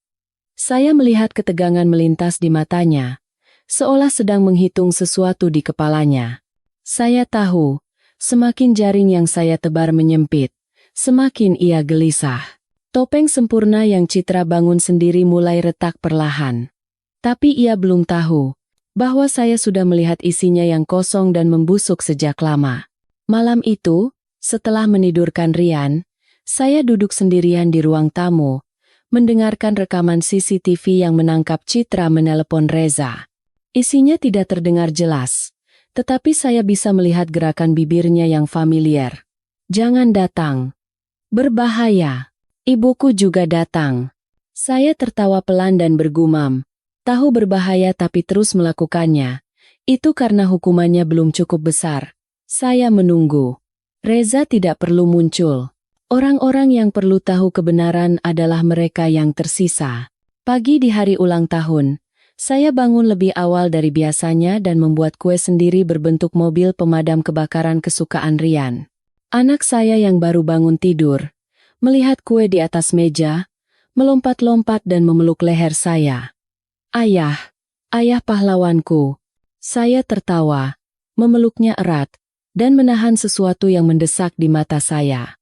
Saya melihat ketegangan melintas di matanya, seolah sedang menghitung sesuatu di kepalanya. Saya tahu, semakin jaring yang saya tebar menyempit, semakin ia gelisah. Topeng sempurna yang Citra bangun sendiri mulai retak perlahan. Tapi ia belum tahu bahwa saya sudah melihat isinya yang kosong dan membusuk sejak lama. Malam itu, setelah menidurkan Rian, saya duduk sendirian di ruang tamu, mendengarkan rekaman CCTV yang menangkap Citra menelepon Reza. Isinya tidak terdengar jelas, tetapi saya bisa melihat gerakan bibirnya yang familiar. Jangan datang. Berbahaya. Ibuku juga datang. Saya tertawa pelan dan bergumam. Tahu berbahaya tapi terus melakukannya. Itu karena hukumannya belum cukup besar. Saya menunggu. Reza tidak perlu muncul. Orang-orang yang perlu tahu kebenaran adalah mereka yang tersisa. Pagi di hari ulang tahun, saya bangun lebih awal dari biasanya dan membuat kue sendiri berbentuk mobil pemadam kebakaran kesukaan Rian. Anak saya yang baru bangun tidur, melihat kue di atas meja, melompat-lompat dan memeluk leher saya. Ayah, ayah pahlawanku. Saya tertawa, memeluknya erat, dan menahan sesuatu yang mendesak di mata saya.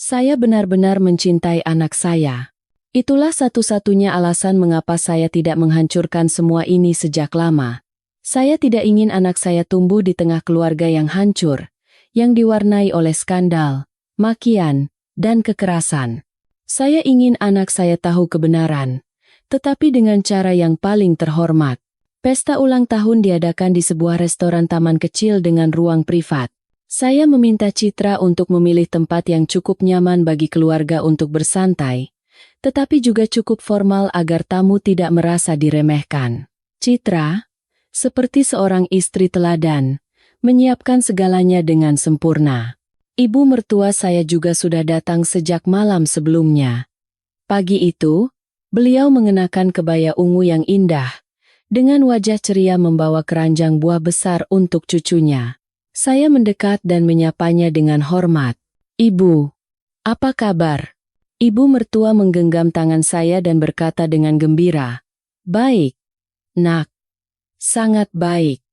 Saya benar-benar mencintai anak saya. Itulah satu-satunya alasan mengapa saya tidak menghancurkan semua ini sejak lama. Saya tidak ingin anak saya tumbuh di tengah keluarga yang hancur, yang diwarnai oleh skandal, makian, dan kekerasan. Saya ingin anak saya tahu kebenaran, tetapi dengan cara yang paling terhormat. Pesta ulang tahun diadakan di sebuah restoran taman kecil dengan ruang privat. Saya meminta Citra untuk memilih tempat yang cukup nyaman bagi keluarga untuk bersantai, tetapi juga cukup formal agar tamu tidak merasa diremehkan. Citra, seperti seorang istri teladan, menyiapkan segalanya dengan sempurna. Ibu mertua saya juga sudah datang sejak malam sebelumnya. Pagi itu, beliau mengenakan kebaya ungu yang indah, dengan wajah ceria membawa keranjang buah besar untuk cucunya. Saya mendekat dan menyapanya dengan hormat. Ibu, apa kabar? Ibu mertua menggenggam tangan saya dan berkata dengan gembira, "Baik, nak. Sangat baik.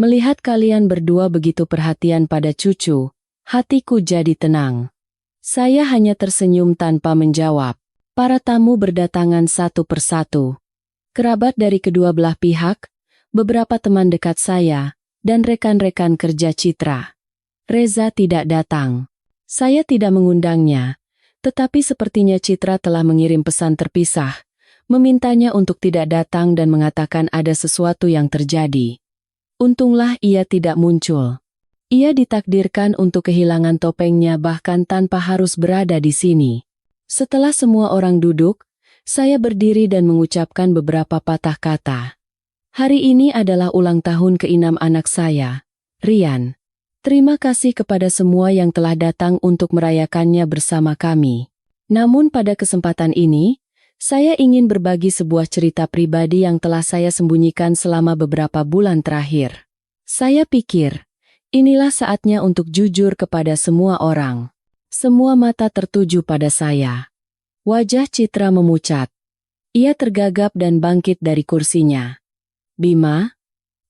Melihat kalian berdua begitu perhatian pada cucu, hatiku jadi tenang." Saya hanya tersenyum tanpa menjawab. Para tamu berdatangan satu persatu. Kerabat dari kedua belah pihak, beberapa teman dekat saya, dan rekan-rekan kerja Citra. Reza tidak datang. Saya tidak mengundangnya, tetapi sepertinya Citra telah mengirim pesan terpisah, memintanya untuk tidak datang dan mengatakan ada sesuatu yang terjadi. Untunglah ia tidak muncul. Ia ditakdirkan untuk kehilangan topengnya bahkan tanpa harus berada di sini. Setelah semua orang duduk, saya berdiri dan mengucapkan beberapa patah kata. Hari ini adalah ulang tahun ke-6 anak saya, Rian. Terima kasih kepada semua yang telah datang untuk merayakannya bersama kami. Namun pada kesempatan ini, saya ingin berbagi sebuah cerita pribadi yang telah saya sembunyikan selama beberapa bulan terakhir. Saya pikir, inilah saatnya untuk jujur kepada semua orang. Semua mata tertuju pada saya. Wajah Citra memucat. Ia tergagap dan bangkit dari kursinya. Bima,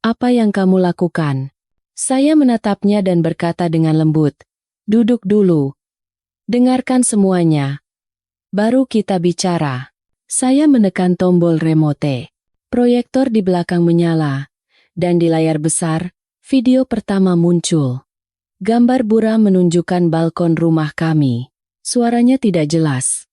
apa yang kamu lakukan? Saya menatapnya dan berkata dengan lembut, "Duduk dulu. Dengarkan semuanya. Baru kita bicara." Saya menekan tombol remote. Proyektor di belakang menyala, dan di layar besar, video pertama muncul. Gambar buram menunjukkan balkon rumah kami. Suaranya tidak jelas,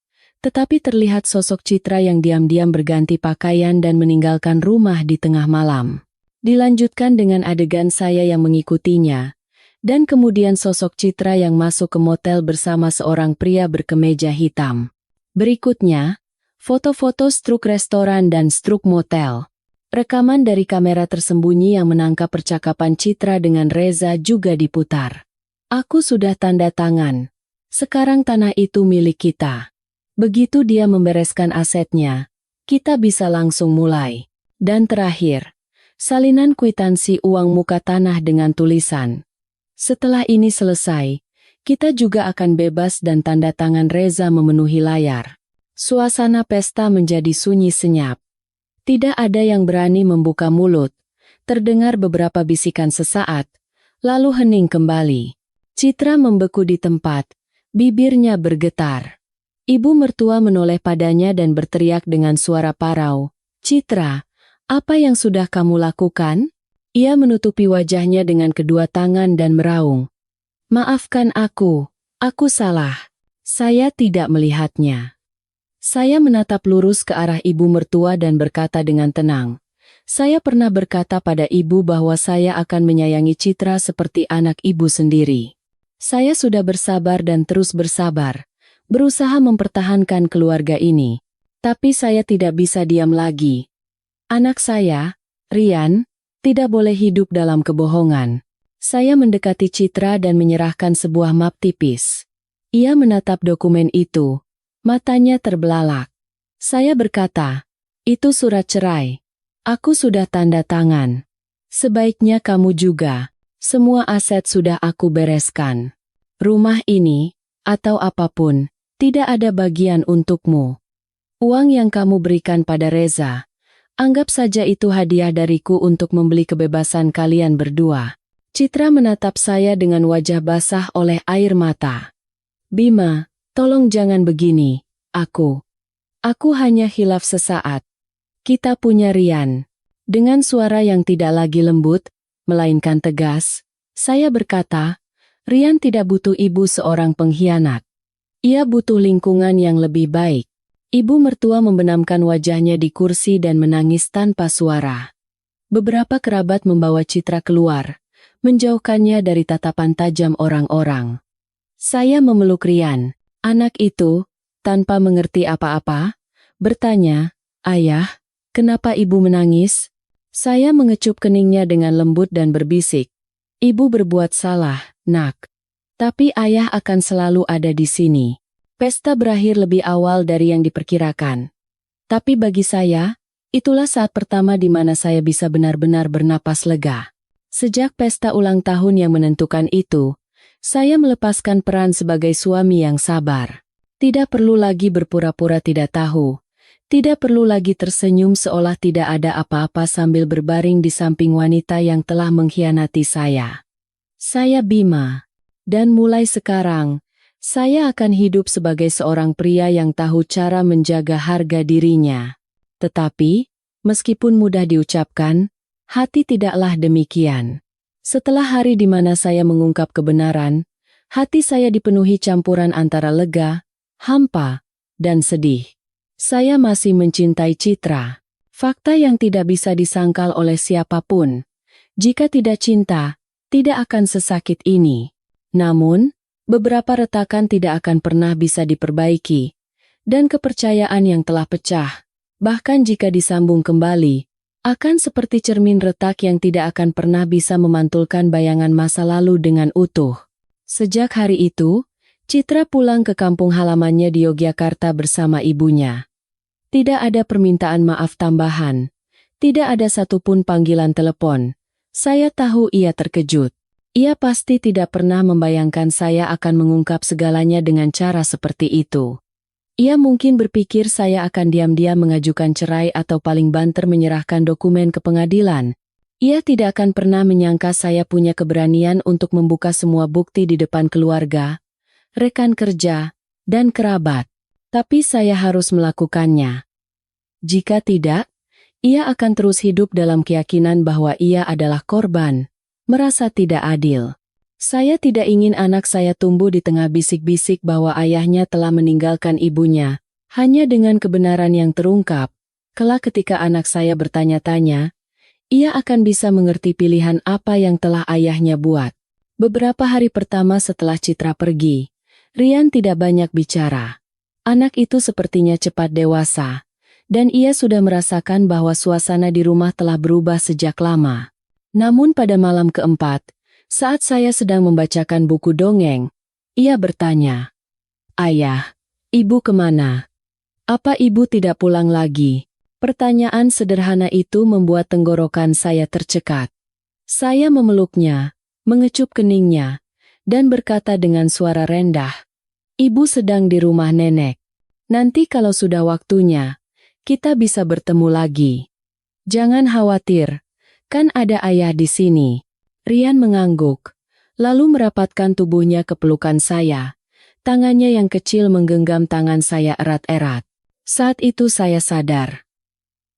tetapi terlihat sosok Citra yang diam-diam berganti pakaian dan meninggalkan rumah di tengah malam. Dilanjutkan dengan adegan saya yang mengikutinya, dan kemudian sosok Citra yang masuk ke motel bersama seorang pria berkemeja hitam. Berikutnya, foto-foto struk restoran dan struk motel. Rekaman dari kamera tersembunyi yang menangkap percakapan Citra dengan Reza juga diputar. Aku sudah tanda tangan. Sekarang tanah itu milik kita. Begitu dia membereskan asetnya, kita bisa langsung mulai. Dan terakhir, salinan kwitansi uang muka tanah dengan tulisan. Setelah ini selesai, kita juga akan bebas dan tanda tangan Reza memenuhi layar. Suasana pesta menjadi sunyi senyap. Tidak ada yang berani membuka mulut. Terdengar beberapa bisikan sesaat, lalu hening kembali. Citra membeku di tempat, bibirnya bergetar. Ibu mertua menoleh padanya dan berteriak dengan suara parau, "Citra, apa yang sudah kamu lakukan?" Ia menutupi wajahnya dengan kedua tangan dan meraung, "Maafkan aku salah. Saya tidak melihatnya." Saya menatap lurus ke arah ibu mertua dan berkata dengan tenang, "Saya pernah berkata pada ibu bahwa saya akan menyayangi Citra seperti anak ibu sendiri. Saya sudah bersabar dan terus bersabar, berusaha mempertahankan keluarga ini. Tapi saya tidak bisa diam lagi. Anak saya, Rian, tidak boleh hidup dalam kebohongan." Saya mendekati Citra dan menyerahkan sebuah map tipis. Ia menatap dokumen itu. Matanya terbelalak. Saya berkata, "Itu surat cerai. Aku sudah tanda tangan. Sebaiknya kamu juga. Semua aset sudah aku bereskan. Rumah ini, atau apapun, tidak ada bagian untukmu. Uang yang kamu berikan pada Reza, anggap saja itu hadiah dariku untuk membeli kebebasan kalian berdua." Citra menatap saya dengan wajah basah oleh air mata. "Bima, tolong jangan begini, aku hanya hilaf sesaat. Kita punya Rian." Dengan suara yang tidak lagi lembut, melainkan tegas, saya berkata, "Rian tidak butuh ibu seorang pengkhianat. Ia butuh lingkungan yang lebih baik." Ibu mertua membenamkan wajahnya di kursi dan menangis tanpa suara. Beberapa kerabat membawa Citra keluar, menjauhkannya dari tatapan tajam orang-orang. Saya memeluk Rian. Anak itu, tanpa mengerti apa-apa, bertanya, "Ayah, kenapa ibu menangis?" Saya mengecup keningnya dengan lembut dan berbisik, "Ibu berbuat salah, nak. Tapi ayah akan selalu ada di sini." Pesta berakhir lebih awal dari yang diperkirakan. Tapi bagi saya, itulah saat pertama di mana saya bisa benar-benar bernapas lega. Sejak pesta ulang tahun yang menentukan itu, saya melepaskan peran sebagai suami yang sabar. Tidak perlu lagi berpura-pura tidak tahu. Tidak perlu lagi tersenyum seolah tidak ada apa-apa sambil berbaring di samping wanita yang telah mengkhianati saya. Saya Bima. Dan mulai sekarang, saya akan hidup sebagai seorang pria yang tahu cara menjaga harga dirinya. Tetapi, meskipun mudah diucapkan, hati tidaklah demikian. Setelah hari di mana saya mengungkap kebenaran, hati saya dipenuhi campuran antara lega, hampa, dan sedih. Saya masih mencintai Citra. Fakta yang tidak bisa disangkal oleh siapapun. Jika tidak cinta, tidak akan sesakit ini. Namun, beberapa retakan tidak akan pernah bisa diperbaiki, dan kepercayaan yang telah pecah, bahkan jika disambung kembali, akan seperti cermin retak yang tidak akan pernah bisa memantulkan bayangan masa lalu dengan utuh. Sejak hari itu, Citra pulang ke kampung halamannya di Yogyakarta bersama ibunya. Tidak ada permintaan maaf tambahan, tidak ada satupun panggilan telepon. Saya tahu ia terkejut. Ia pasti tidak pernah membayangkan saya akan mengungkap segalanya dengan cara seperti itu. Ia mungkin berpikir saya akan diam-diam mengajukan cerai atau paling banter menyerahkan dokumen ke pengadilan. Ia tidak akan pernah menyangka saya punya keberanian untuk membuka semua bukti di depan keluarga, rekan kerja, dan kerabat. Tapi saya harus melakukannya. Jika tidak, ia akan terus hidup dalam keyakinan bahwa ia adalah korban. Merasa tidak adil. Saya tidak ingin anak saya tumbuh di tengah bisik-bisik bahwa ayahnya telah meninggalkan ibunya. Hanya dengan kebenaran yang terungkap, kelak ketika anak saya bertanya-tanya, ia akan bisa mengerti pilihan apa yang telah ayahnya buat. Beberapa hari pertama setelah Citra pergi, Rian tidak banyak bicara. Anak itu sepertinya cepat dewasa, dan ia sudah merasakan bahwa suasana di rumah telah berubah sejak lama. Namun pada malam keempat, saat saya sedang membacakan buku dongeng, ia bertanya, "Ayah, ibu kemana? Apa ibu tidak pulang lagi?" Pertanyaan sederhana itu membuat tenggorokan saya tercekat. Saya memeluknya, mengecup keningnya, dan berkata dengan suara rendah, "Ibu sedang di rumah nenek." Nanti kalau sudah waktunya, kita bisa bertemu lagi. Jangan khawatir, kan ada ayah di sini. Rian mengangguk, lalu merapatkan tubuhnya ke pelukan saya. Tangannya yang kecil menggenggam tangan saya erat-erat. Saat itu saya sadar.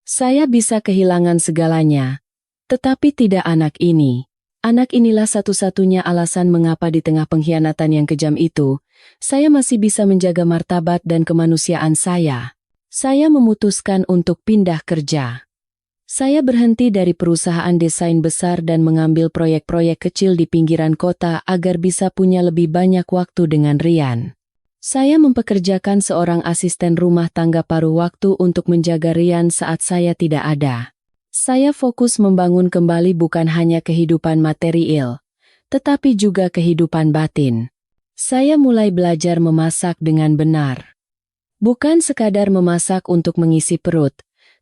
Saya bisa kehilangan segalanya, tetapi tidak anak ini. Anak inilah satu-satunya alasan mengapa di tengah pengkhianatan yang kejam itu, saya masih bisa menjaga martabat dan kemanusiaan saya. Saya memutuskan untuk pindah kerja. Saya berhenti dari perusahaan desain besar dan mengambil proyek-proyek kecil di pinggiran kota agar bisa punya lebih banyak waktu dengan Rian. Saya mempekerjakan seorang asisten rumah tangga paruh waktu untuk menjaga Rian saat saya tidak ada. Saya fokus membangun kembali bukan hanya kehidupan material, tetapi juga kehidupan batin. Saya mulai belajar memasak dengan benar. Bukan sekadar memasak untuk mengisi perut,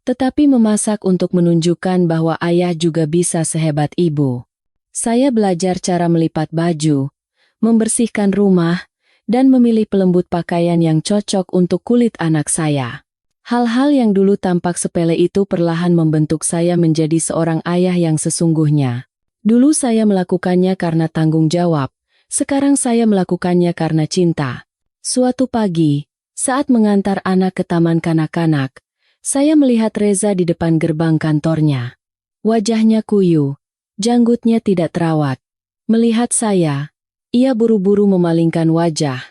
tetapi memasak untuk menunjukkan bahwa ayah juga bisa sehebat ibu. Saya belajar cara melipat baju, membersihkan rumah, dan memilih pelembut pakaian yang cocok untuk kulit anak saya. Hal-hal yang dulu tampak sepele itu perlahan membentuk saya menjadi seorang ayah yang sesungguhnya. Dulu saya melakukannya karena tanggung jawab, sekarang saya melakukannya karena cinta. Suatu pagi, saat mengantar anak ke taman kanak-kanak, saya melihat Reza di depan gerbang kantornya. Wajahnya kuyu, janggutnya tidak terawat. Melihat saya, ia buru-buru memalingkan wajah.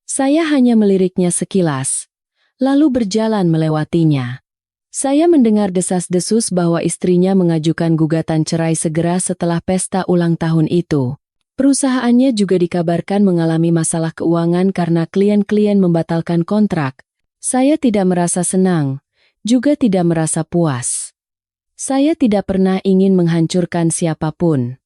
Saya hanya meliriknya sekilas, lalu berjalan melewatinya. Saya mendengar desas-desus bahwa istrinya mengajukan gugatan cerai segera setelah pesta ulang tahun itu. Perusahaannya juga dikabarkan mengalami masalah keuangan karena klien-klien membatalkan kontrak. Saya tidak merasa senang, juga tidak merasa puas. Saya tidak pernah ingin menghancurkan siapapun.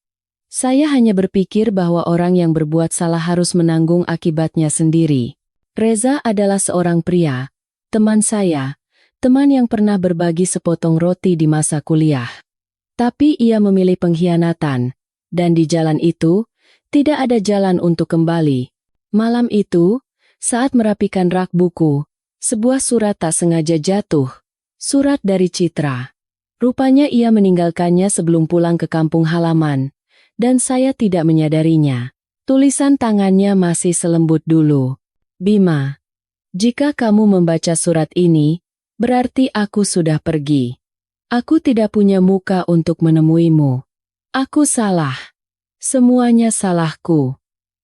Saya hanya berpikir bahwa orang yang berbuat salah harus menanggung akibatnya sendiri. Reza adalah seorang pria, teman saya, teman yang pernah berbagi sepotong roti di masa kuliah. Tapi ia memilih pengkhianatan, dan di jalan itu, tidak ada jalan untuk kembali. Malam itu, saat merapikan rak buku, sebuah surat tak sengaja jatuh. Surat dari Citra. Rupanya ia meninggalkannya sebelum pulang ke kampung halaman, dan saya tidak menyadarinya. Tulisan tangannya masih selembut dulu. Bima, jika kamu membaca surat ini, berarti aku sudah pergi. Aku tidak punya muka untuk menemuimu. Aku salah. Semuanya salahku.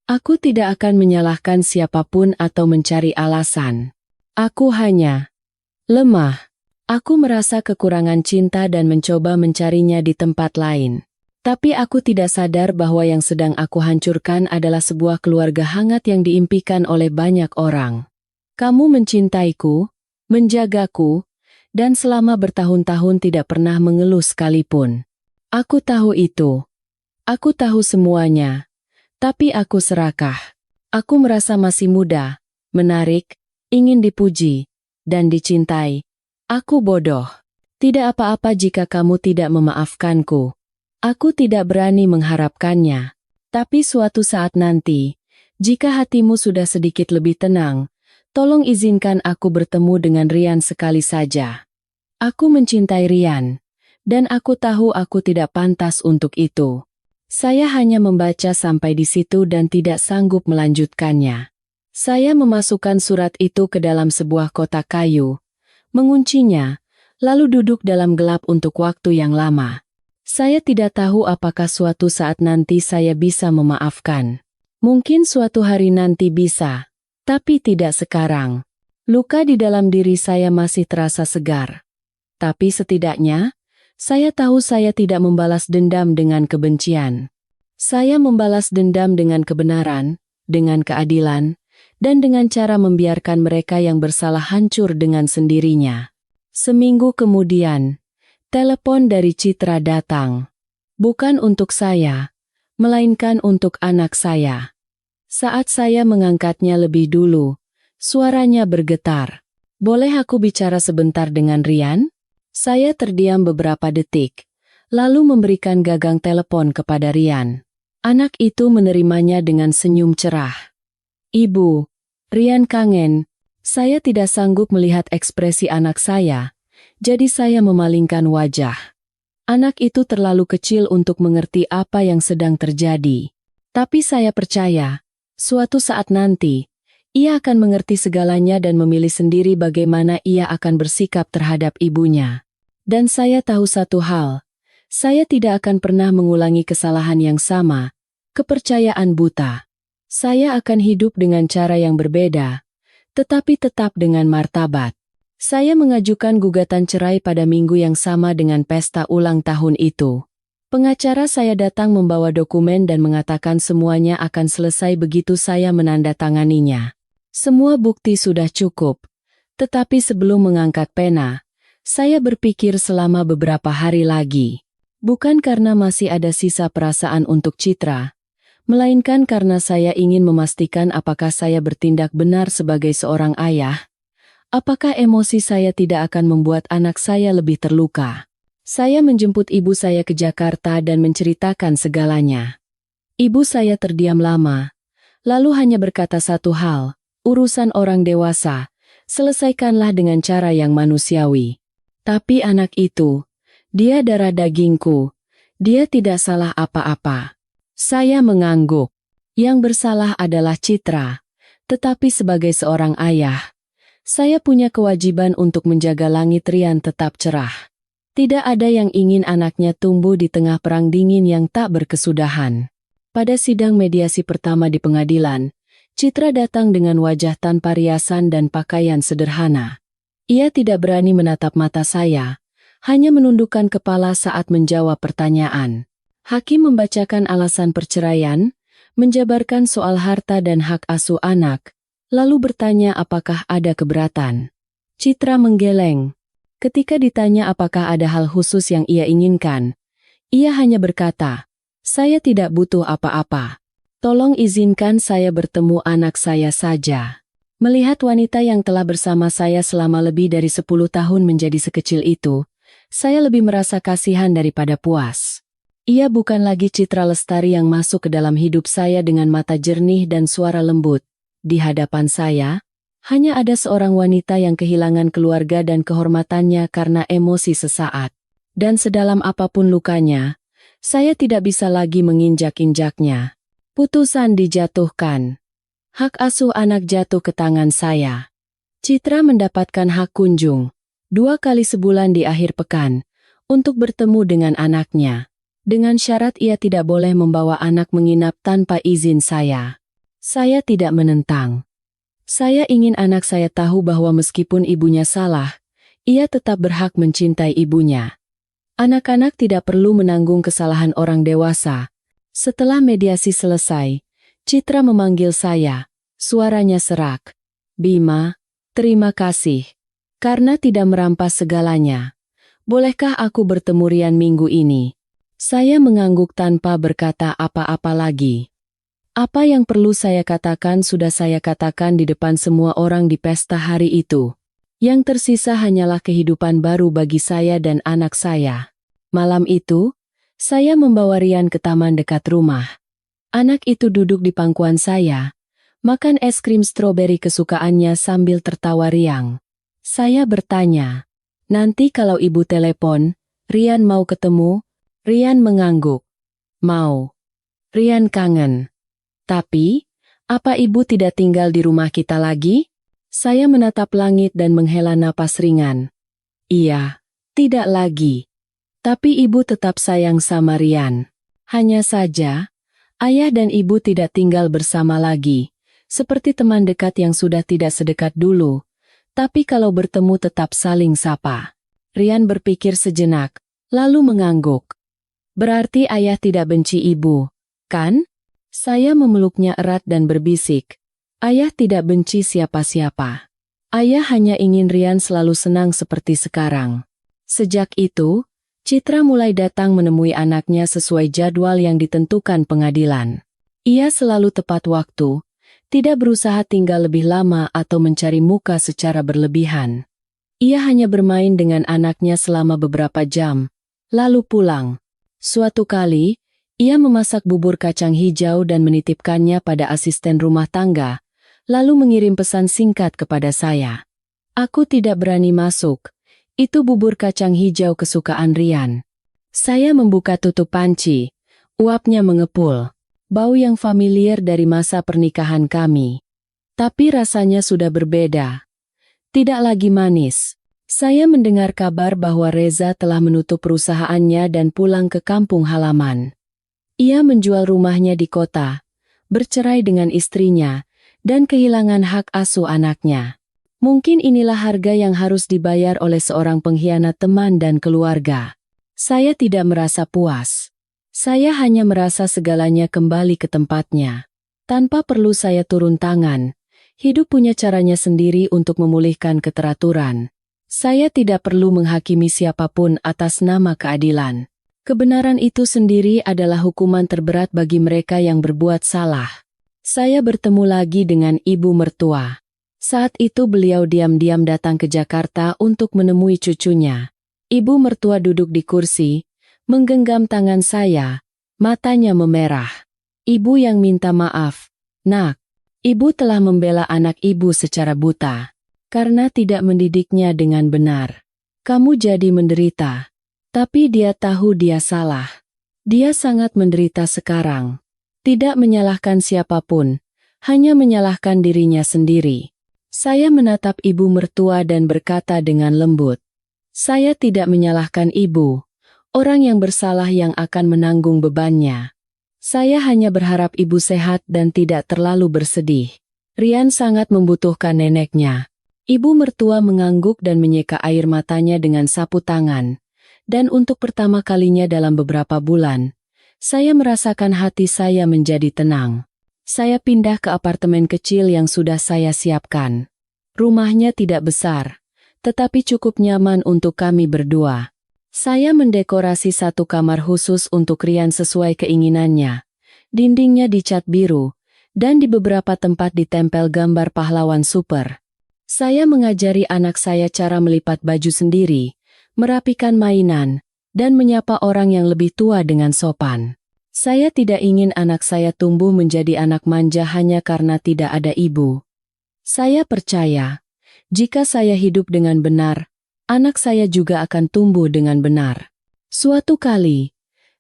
Aku tidak akan menyalahkan siapapun atau mencari alasan. Aku hanya lemah. Aku merasa kekurangan cinta dan mencoba mencarinya di tempat lain. Tapi aku tidak sadar bahwa yang sedang aku hancurkan adalah sebuah keluarga hangat yang diimpikan oleh banyak orang. Kamu mencintaiku, menjagaku, dan selama bertahun-tahun tidak pernah mengeluh sekalipun. Aku tahu itu. Aku tahu semuanya. Tapi aku serakah. Aku merasa masih muda, menarik, ingin dipuji, dan dicintai. Aku bodoh. Tidak apa-apa jika kamu tidak memaafkanku. Aku tidak berani mengharapkannya. Tapi suatu saat nanti, jika hatimu sudah sedikit lebih tenang, tolong izinkan aku bertemu dengan Rian sekali saja. Aku mencintai Rian, dan aku tahu aku tidak pantas untuk itu. Saya hanya membaca sampai di situ dan tidak sanggup melanjutkannya. Saya memasukkan surat itu ke dalam sebuah kotak kayu, menguncinya, lalu duduk dalam gelap untuk waktu yang lama. Saya tidak tahu apakah suatu saat nanti saya bisa memaafkan. Mungkin suatu hari nanti bisa, tapi tidak sekarang. Luka di dalam diri saya masih terasa segar. Tapi setidaknya, saya tahu saya tidak membalas dendam dengan kebencian. Saya membalas dendam dengan kebenaran, dengan keadilan, dan dengan cara membiarkan mereka yang bersalah hancur dengan sendirinya. Seminggu kemudian, telepon dari Citra datang. Bukan untuk saya, melainkan untuk anak saya. Saat saya mengangkatnya lebih dulu, suaranya bergetar. Boleh aku bicara sebentar dengan Rian? Saya terdiam beberapa detik, lalu memberikan gagang telepon kepada Rian. Anak itu menerimanya dengan senyum cerah. Ibu, Rian kangen, Saya tidak sanggup melihat ekspresi anak saya, jadi saya memalingkan wajah. Anak itu terlalu kecil untuk mengerti apa yang sedang terjadi. Tapi saya percaya, suatu saat nanti, ia akan mengerti segalanya dan memilih sendiri bagaimana ia akan bersikap terhadap ibunya. Dan saya tahu satu hal, saya tidak akan pernah mengulangi kesalahan yang sama, kepercayaan buta. Saya akan hidup dengan cara yang berbeda, tetapi tetap dengan martabat. Saya mengajukan gugatan cerai pada minggu yang sama dengan pesta ulang tahun itu. Pengacara saya datang membawa dokumen dan mengatakan semuanya akan selesai begitu saya menandatanganinya. Semua bukti sudah cukup, tetapi sebelum mengangkat pena, saya berpikir selama beberapa hari lagi. Bukan karena masih ada sisa perasaan untuk Citra, melainkan karena saya ingin memastikan apakah saya bertindak benar sebagai seorang ayah. Apakah emosi saya tidak akan membuat anak saya lebih terluka? Saya menjemput ibu saya ke Jakarta dan menceritakan segalanya. Ibu saya terdiam lama, lalu hanya berkata satu hal, urusan orang dewasa, selesaikanlah dengan cara yang manusiawi. Tapi anak itu, dia darah dagingku, dia tidak salah apa-apa. Saya mengangguk. Yang bersalah adalah Citra, tetapi sebagai seorang ayah, saya punya kewajiban untuk menjaga langit Rian tetap cerah. Tidak ada yang ingin anaknya tumbuh di tengah perang dingin yang tak berkesudahan. Pada sidang mediasi pertama di pengadilan, Citra datang dengan wajah tanpa riasan dan pakaian sederhana. Ia tidak berani menatap mata saya, hanya menundukkan kepala saat menjawab pertanyaan. Hakim membacakan alasan perceraian, menjabarkan soal harta dan hak asuh anak, lalu bertanya apakah ada keberatan. Citra menggeleng. Ketika ditanya apakah ada hal khusus yang ia inginkan, ia hanya berkata, "Saya tidak butuh apa-apa. Tolong izinkan saya bertemu anak saya saja." Melihat wanita yang telah bersama saya selama lebih dari 10 tahun menjadi sekecil itu, saya lebih merasa kasihan daripada puas. Ia bukan lagi Citra Lestari yang masuk ke dalam hidup saya dengan mata jernih dan suara lembut. Di hadapan saya, hanya ada seorang wanita yang kehilangan keluarga dan kehormatannya karena emosi sesaat. Dan sedalam apapun lukanya, saya tidak bisa lagi menginjak-injaknya. Putusan dijatuhkan. Hak asuh anak jatuh ke tangan saya. Citra mendapatkan hak kunjung 2 kali sebulan di akhir pekan untuk bertemu dengan anaknya. Dengan syarat ia tidak boleh membawa anak menginap tanpa izin saya. Saya tidak menentang. Saya ingin anak saya tahu bahwa meskipun ibunya salah, ia tetap berhak mencintai ibunya. Anak-anak tidak perlu menanggung kesalahan orang dewasa. Setelah mediasi selesai, Citra memanggil saya. Suaranya serak. "Bima, terima kasih. Karena tidak merampas segalanya. Bolehkah aku bertemu Rian minggu ini?" Saya mengangguk tanpa berkata apa-apa lagi. Apa yang perlu saya katakan sudah saya katakan di depan semua orang di pesta hari itu. Yang tersisa hanyalah kehidupan baru bagi saya dan anak saya. Malam itu, saya membawa Rian ke taman dekat rumah. Anak itu duduk di pangkuan saya, makan es krim stroberi kesukaannya sambil tertawa riang. Saya bertanya, "Nanti kalau ibu telepon, Rian mau ketemu?" Rian mengangguk. "Mau. Rian kangen. Tapi, apa ibu tidak tinggal di rumah kita lagi?" Saya menatap langit dan menghela napas ringan. "Iya, tidak lagi. Tapi ibu tetap sayang sama Rian. Hanya saja, ayah dan ibu tidak tinggal bersama lagi, seperti teman dekat yang sudah tidak sedekat dulu. Tapi kalau bertemu tetap saling sapa." Rian berpikir sejenak, lalu mengangguk. "Berarti ayah tidak benci ibu, kan?" Saya memeluknya erat dan berbisik, "Ayah tidak benci siapa-siapa. Ayah hanya ingin Rian selalu senang seperti sekarang." Sejak itu, Citra mulai datang menemui anaknya sesuai jadwal yang ditentukan pengadilan. Ia selalu tepat waktu, tidak berusaha tinggal lebih lama atau mencari muka secara berlebihan. Ia hanya bermain dengan anaknya selama beberapa jam, lalu pulang. Suatu kali, ia memasak bubur kacang hijau dan menitipkannya pada asisten rumah tangga, lalu mengirim pesan singkat kepada saya. Aku tidak berani masuk. Itu bubur kacang hijau kesukaan Rian. Saya membuka tutup panci. Uapnya mengepul. Bau yang familiar dari masa pernikahan kami. Tapi rasanya sudah berbeda. Tidak lagi manis. Saya mendengar kabar bahwa Reza telah menutup perusahaannya dan pulang ke kampung halaman. Ia menjual rumahnya di kota, bercerai dengan istrinya, dan kehilangan hak asuh anaknya. Mungkin inilah harga yang harus dibayar oleh seorang pengkhianat teman dan keluarga. Saya tidak merasa puas. Saya hanya merasa segalanya kembali ke tempatnya. Tanpa perlu saya turun tangan, hidup punya caranya sendiri untuk memulihkan keteraturan. Saya tidak perlu menghakimi siapapun atas nama keadilan. Kebenaran itu sendiri adalah hukuman terberat bagi mereka yang berbuat salah. Saya bertemu lagi dengan ibu mertua. Saat itu beliau diam-diam datang ke Jakarta untuk menemui cucunya. Ibu mertua duduk di kursi, menggenggam tangan saya, matanya memerah. Ibu yang minta maaf. Nak, ibu telah membela anak ibu secara buta. Karena tidak mendidiknya dengan benar. Kamu jadi menderita. Tapi dia tahu dia salah. Dia sangat menderita sekarang. Tidak menyalahkan siapapun, hanya menyalahkan dirinya sendiri. Saya menatap ibu mertua dan berkata dengan lembut. Saya tidak menyalahkan ibu, orang yang bersalah yang akan menanggung bebannya. Saya hanya berharap ibu sehat dan tidak terlalu bersedih. Rian sangat membutuhkan neneknya. Ibu mertua mengangguk dan menyeka air matanya dengan sapu tangan. Dan untuk pertama kalinya dalam beberapa bulan, saya merasakan hati saya menjadi tenang. Saya pindah ke apartemen kecil yang sudah saya siapkan. Rumahnya tidak besar, tetapi cukup nyaman untuk kami berdua. Saya mendekorasi satu kamar khusus untuk Rian sesuai keinginannya. Dindingnya dicat biru, dan di beberapa tempat ditempel gambar pahlawan super. Saya mengajari anak saya cara melipat baju sendiri, merapikan mainan, dan menyapa orang yang lebih tua dengan sopan. Saya tidak ingin anak saya tumbuh menjadi anak manja hanya karena tidak ada ibu. Saya percaya, jika saya hidup dengan benar, anak saya juga akan tumbuh dengan benar. Suatu kali,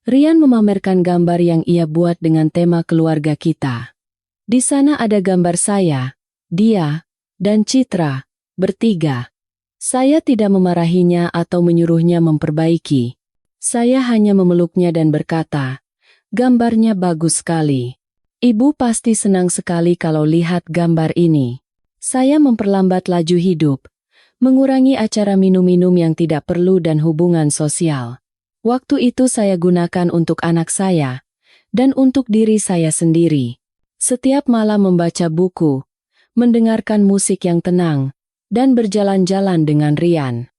Rian memamerkan gambar yang ia buat dengan tema keluarga kita. Di sana ada gambar saya, dia, dan Citra, bertiga. Saya tidak memarahinya atau menyuruhnya memperbaiki. Saya hanya memeluknya dan berkata, gambarnya bagus sekali. Ibu pasti senang sekali kalau lihat gambar ini. Saya memperlambat laju hidup, mengurangi acara minum-minum yang tidak perlu dan hubungan sosial. Waktu itu saya gunakan untuk anak saya, dan untuk diri saya sendiri. Setiap malam membaca buku, mendengarkan musik yang tenang, dan berjalan-jalan dengan Rian.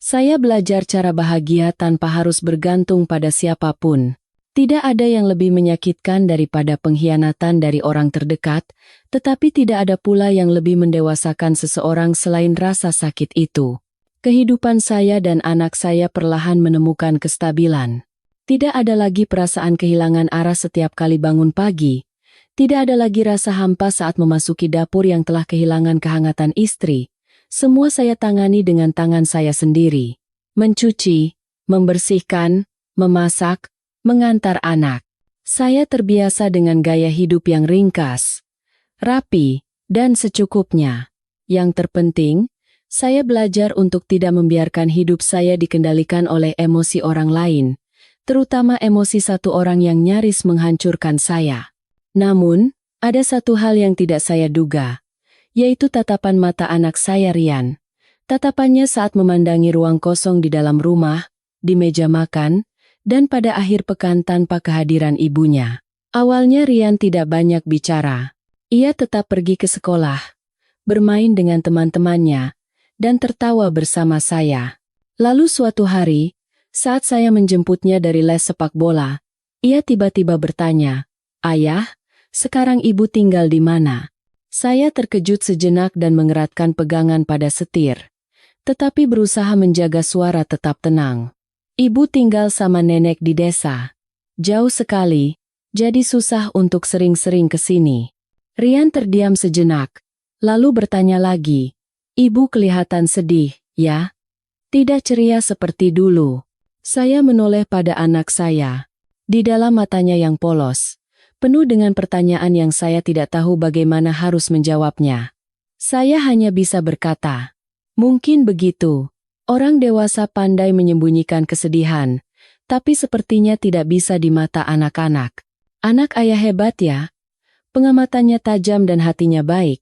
Saya belajar cara bahagia tanpa harus bergantung pada siapapun. Tidak ada yang lebih menyakitkan daripada pengkhianatan dari orang terdekat, tetapi tidak ada pula yang lebih mendewasakan seseorang selain rasa sakit itu. Kehidupan saya dan anak saya perlahan menemukan kestabilan. Tidak ada lagi perasaan kehilangan arah setiap kali bangun pagi. Tidak ada lagi rasa hampa saat memasuki dapur yang telah kehilangan kehangatan istri. Semua saya tangani dengan tangan saya sendiri. Mencuci, membersihkan, memasak, mengantar anak. Saya terbiasa dengan gaya hidup yang ringkas, rapi, dan secukupnya. Yang terpenting, saya belajar untuk tidak membiarkan hidup saya dikendalikan oleh emosi orang lain, terutama emosi satu orang yang nyaris menghancurkan saya. Namun, ada satu hal yang tidak saya duga, yaitu tatapan mata anak saya Rian. Tatapannya saat memandangi ruang kosong di dalam rumah, di meja makan, dan pada akhir pekan tanpa kehadiran ibunya. Awalnya Rian tidak banyak bicara. Ia tetap pergi ke sekolah, bermain dengan teman-temannya, dan tertawa bersama saya. Lalu suatu hari, saat saya menjemputnya dari les sepak bola, ia tiba-tiba bertanya, "Ayah, sekarang ibu tinggal di mana?" Saya terkejut sejenak dan mengeratkan pegangan pada setir, tetapi berusaha menjaga suara tetap tenang. Ibu tinggal sama nenek di desa. Jauh sekali, jadi susah untuk sering-sering ke sini. Rian terdiam sejenak, Lalu bertanya lagi, "Ibu kelihatan sedih, ya? Tidak ceria seperti dulu." Saya menoleh pada anak saya. Di dalam matanya yang polos, penuh dengan pertanyaan yang saya tidak tahu bagaimana harus menjawabnya. Saya hanya bisa berkata, "Mungkin begitu. Orang dewasa pandai menyembunyikan kesedihan, tapi sepertinya tidak bisa di mata anak-anak." Anak ayah hebat ya. Pengamatannya tajam dan hatinya baik.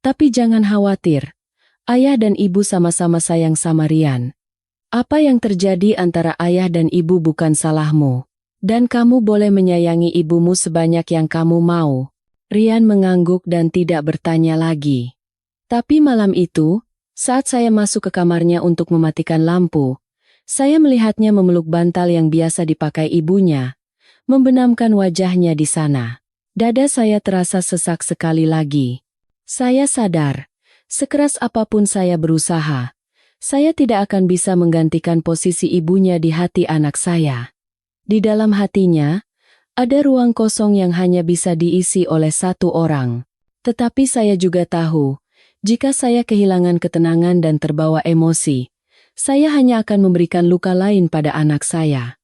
Tapi jangan khawatir. Ayah dan ibu sama-sama sayang sama Rian. Apa yang terjadi antara ayah dan ibu bukan salahmu. Dan kamu boleh menyayangi ibumu sebanyak yang kamu mau. Rian mengangguk dan tidak bertanya lagi. Tapi malam itu, saat saya masuk ke kamarnya untuk mematikan lampu, saya melihatnya memeluk bantal yang biasa dipakai ibunya, membenamkan wajahnya di sana. Dada saya terasa sesak sekali lagi. Saya sadar, sekeras apapun saya berusaha, saya tidak akan bisa menggantikan posisi ibunya di hati anak saya. Di dalam hatinya, ada ruang kosong yang hanya bisa diisi oleh satu orang. Tetapi saya juga tahu, jika saya kehilangan ketenangan dan terbawa emosi, saya hanya akan memberikan luka lain pada anak saya.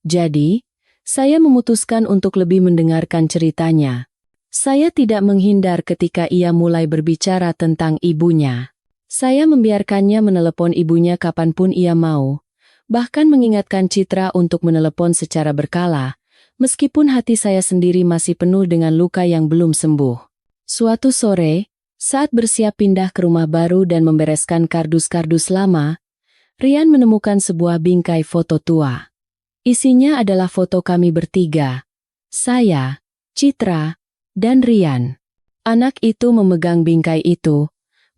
Jadi, saya memutuskan untuk lebih mendengarkan ceritanya. Saya tidak menghindar ketika ia mulai berbicara tentang ibunya. Saya membiarkannya menelepon ibunya kapanpun ia mau, bahkan mengingatkan Citra untuk menelepon secara berkala, meskipun hati saya sendiri masih penuh dengan luka yang belum sembuh. Suatu sore, saat bersiap pindah ke rumah baru dan membereskan kardus-kardus lama, Rian menemukan sebuah bingkai foto tua. Isinya adalah foto kami bertiga. Saya, Citra, dan Rian. Anak itu memegang bingkai itu,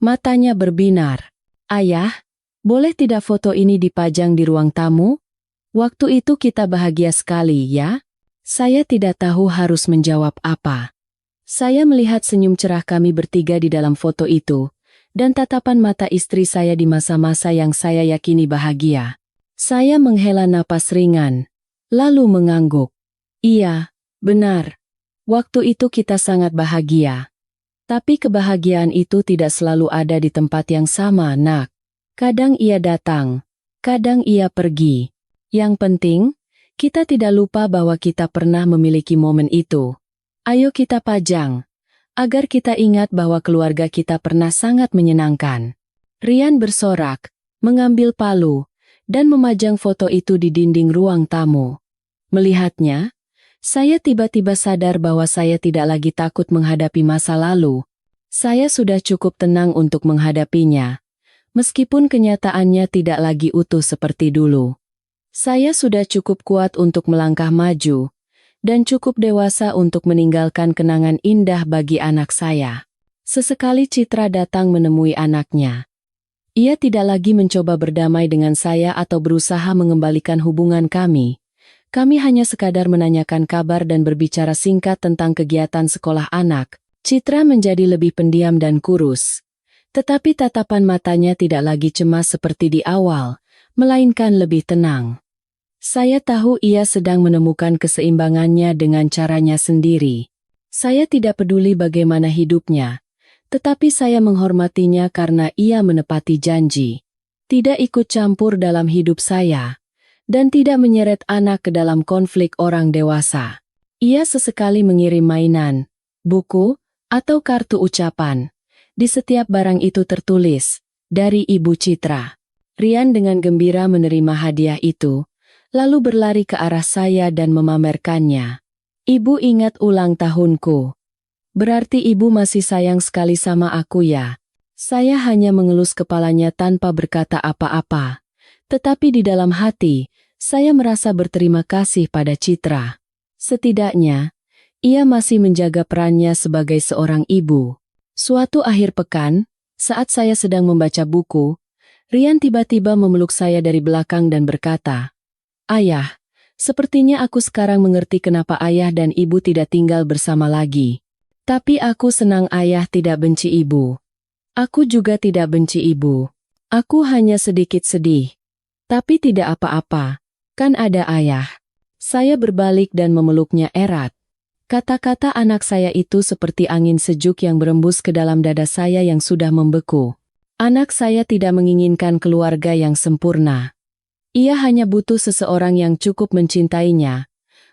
matanya berbinar. "Ayah, boleh tidak foto ini dipajang di ruang tamu? Waktu itu kita bahagia sekali, ya?" Saya tidak tahu harus menjawab apa. Saya melihat senyum cerah kami bertiga di dalam foto itu, dan tatapan mata istri saya di masa-masa yang saya yakini bahagia. Saya menghela napas ringan, lalu mengangguk. Iya, benar. Waktu itu kita sangat bahagia. Tapi kebahagiaan itu tidak selalu ada di tempat yang sama, Nak. Kadang ia datang, kadang ia pergi. Yang penting, kita tidak lupa bahwa kita pernah memiliki momen itu. Ayo kita pajang, agar kita ingat bahwa keluarga kita pernah sangat menyenangkan. Rian bersorak, mengambil palu, dan memajang foto itu di dinding ruang tamu. Melihatnya, saya tiba-tiba sadar bahwa saya tidak lagi takut menghadapi masa lalu. Saya sudah cukup tenang untuk menghadapinya, meskipun kenyataannya tidak lagi utuh seperti dulu. Saya sudah cukup kuat untuk melangkah maju, dan cukup dewasa untuk meninggalkan kenangan indah bagi anak saya. Sesekali Citra datang menemui anaknya. Ia tidak lagi mencoba berdamai dengan saya atau berusaha mengembalikan hubungan kami. Kami hanya sekadar menanyakan kabar dan berbicara singkat tentang kegiatan sekolah anak. Citra menjadi lebih pendiam dan kurus. Tetapi tatapan matanya tidak lagi cemas seperti di awal, melainkan lebih tenang. Saya tahu ia sedang menemukan keseimbangannya dengan caranya sendiri. Saya tidak peduli bagaimana hidupnya, tetapi saya menghormatinya karena ia menepati janji. Tidak ikut campur dalam hidup saya, dan tidak menyeret anak ke dalam konflik orang dewasa. Ia sesekali mengirim mainan, buku, atau kartu ucapan. Di setiap barang itu tertulis, "Dari Ibu Citra." Rian dengan gembira menerima hadiah itu, lalu berlari ke arah saya dan memamerkannya. "Ibu ingat ulang tahunku. Berarti ibu masih sayang sekali sama aku ya?" Saya hanya mengelus kepalanya tanpa berkata apa-apa. Tetapi di dalam hati, saya merasa berterima kasih pada Citra. Setidaknya, ia masih menjaga perannya sebagai seorang ibu. Suatu akhir pekan, saat saya sedang membaca buku, Rian tiba-tiba memeluk saya dari belakang dan berkata, "Ayah, sepertinya aku sekarang mengerti kenapa ayah dan ibu tidak tinggal bersama lagi. Tapi aku senang ayah tidak benci ibu. Aku juga tidak benci ibu. Aku hanya sedikit sedih. Tapi tidak apa-apa, kan ada ayah." Saya berbalik dan memeluknya erat. Kata-kata anak saya itu seperti angin sejuk yang berembus ke dalam dada saya yang sudah membeku. Anak saya tidak menginginkan keluarga yang sempurna. Ia hanya butuh seseorang yang cukup mencintainya,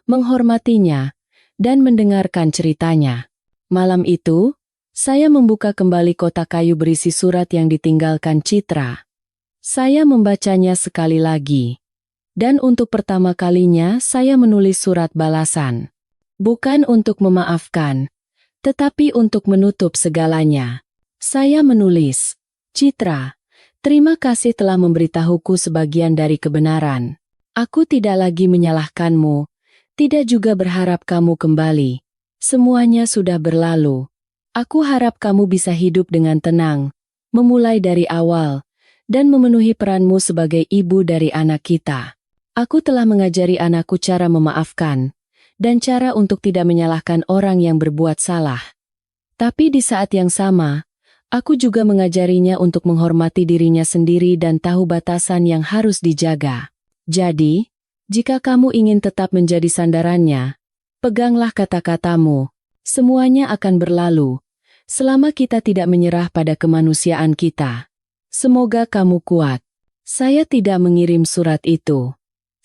menghormatinya, dan mendengarkan ceritanya. Malam itu, saya membuka kembali kotak kayu berisi surat yang ditinggalkan Citra. Saya membacanya sekali lagi. Dan untuk pertama kalinya saya menulis surat balasan. Bukan untuk memaafkan, tetapi untuk menutup segalanya. Saya menulis, Citra, terima kasih telah memberitahuku sebagian dari kebenaran. Aku tidak lagi menyalahkanmu, tidak juga berharap kamu kembali. Semuanya sudah berlalu. Aku harap kamu bisa hidup dengan tenang, memulai dari awal, dan memenuhi peranmu sebagai ibu dari anak kita. Aku telah mengajari anakku cara memaafkan, dan cara untuk tidak menyalahkan orang yang berbuat salah. Tapi di saat yang sama, aku juga mengajarinya untuk menghormati dirinya sendiri dan tahu batasan yang harus dijaga. Jadi, jika kamu ingin tetap menjadi sandarannya, peganglah kata-katamu. Semuanya akan berlalu, selama kita tidak menyerah pada kemanusiaan kita. Semoga kamu kuat. Saya tidak mengirim surat itu.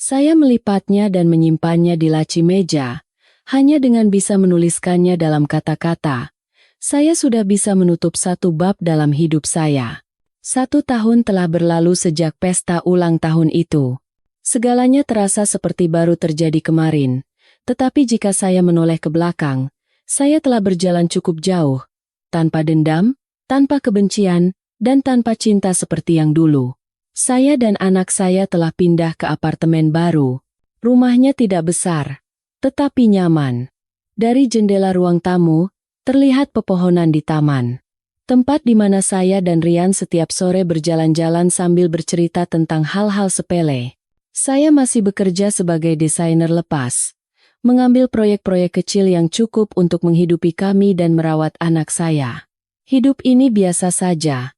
Saya melipatnya dan menyimpannya di laci meja. Hanya dengan bisa menuliskannya dalam kata-kata, saya sudah bisa menutup satu bab dalam hidup saya. 1 tahun telah berlalu sejak pesta ulang tahun itu. Segalanya terasa seperti baru terjadi kemarin. Tetapi jika saya menoleh ke belakang, saya telah berjalan cukup jauh. Tanpa dendam, tanpa kebencian, dan tanpa cinta seperti yang dulu. Saya dan anak saya telah pindah ke apartemen baru. Rumahnya tidak besar, tetapi nyaman. Dari jendela ruang tamu, terlihat pepohonan di taman. Tempat di mana saya dan Rian setiap sore berjalan-jalan sambil bercerita tentang hal-hal sepele. Saya masih bekerja sebagai desainer lepas, mengambil proyek-proyek kecil yang cukup untuk menghidupi kami dan merawat anak saya. Hidup ini biasa saja,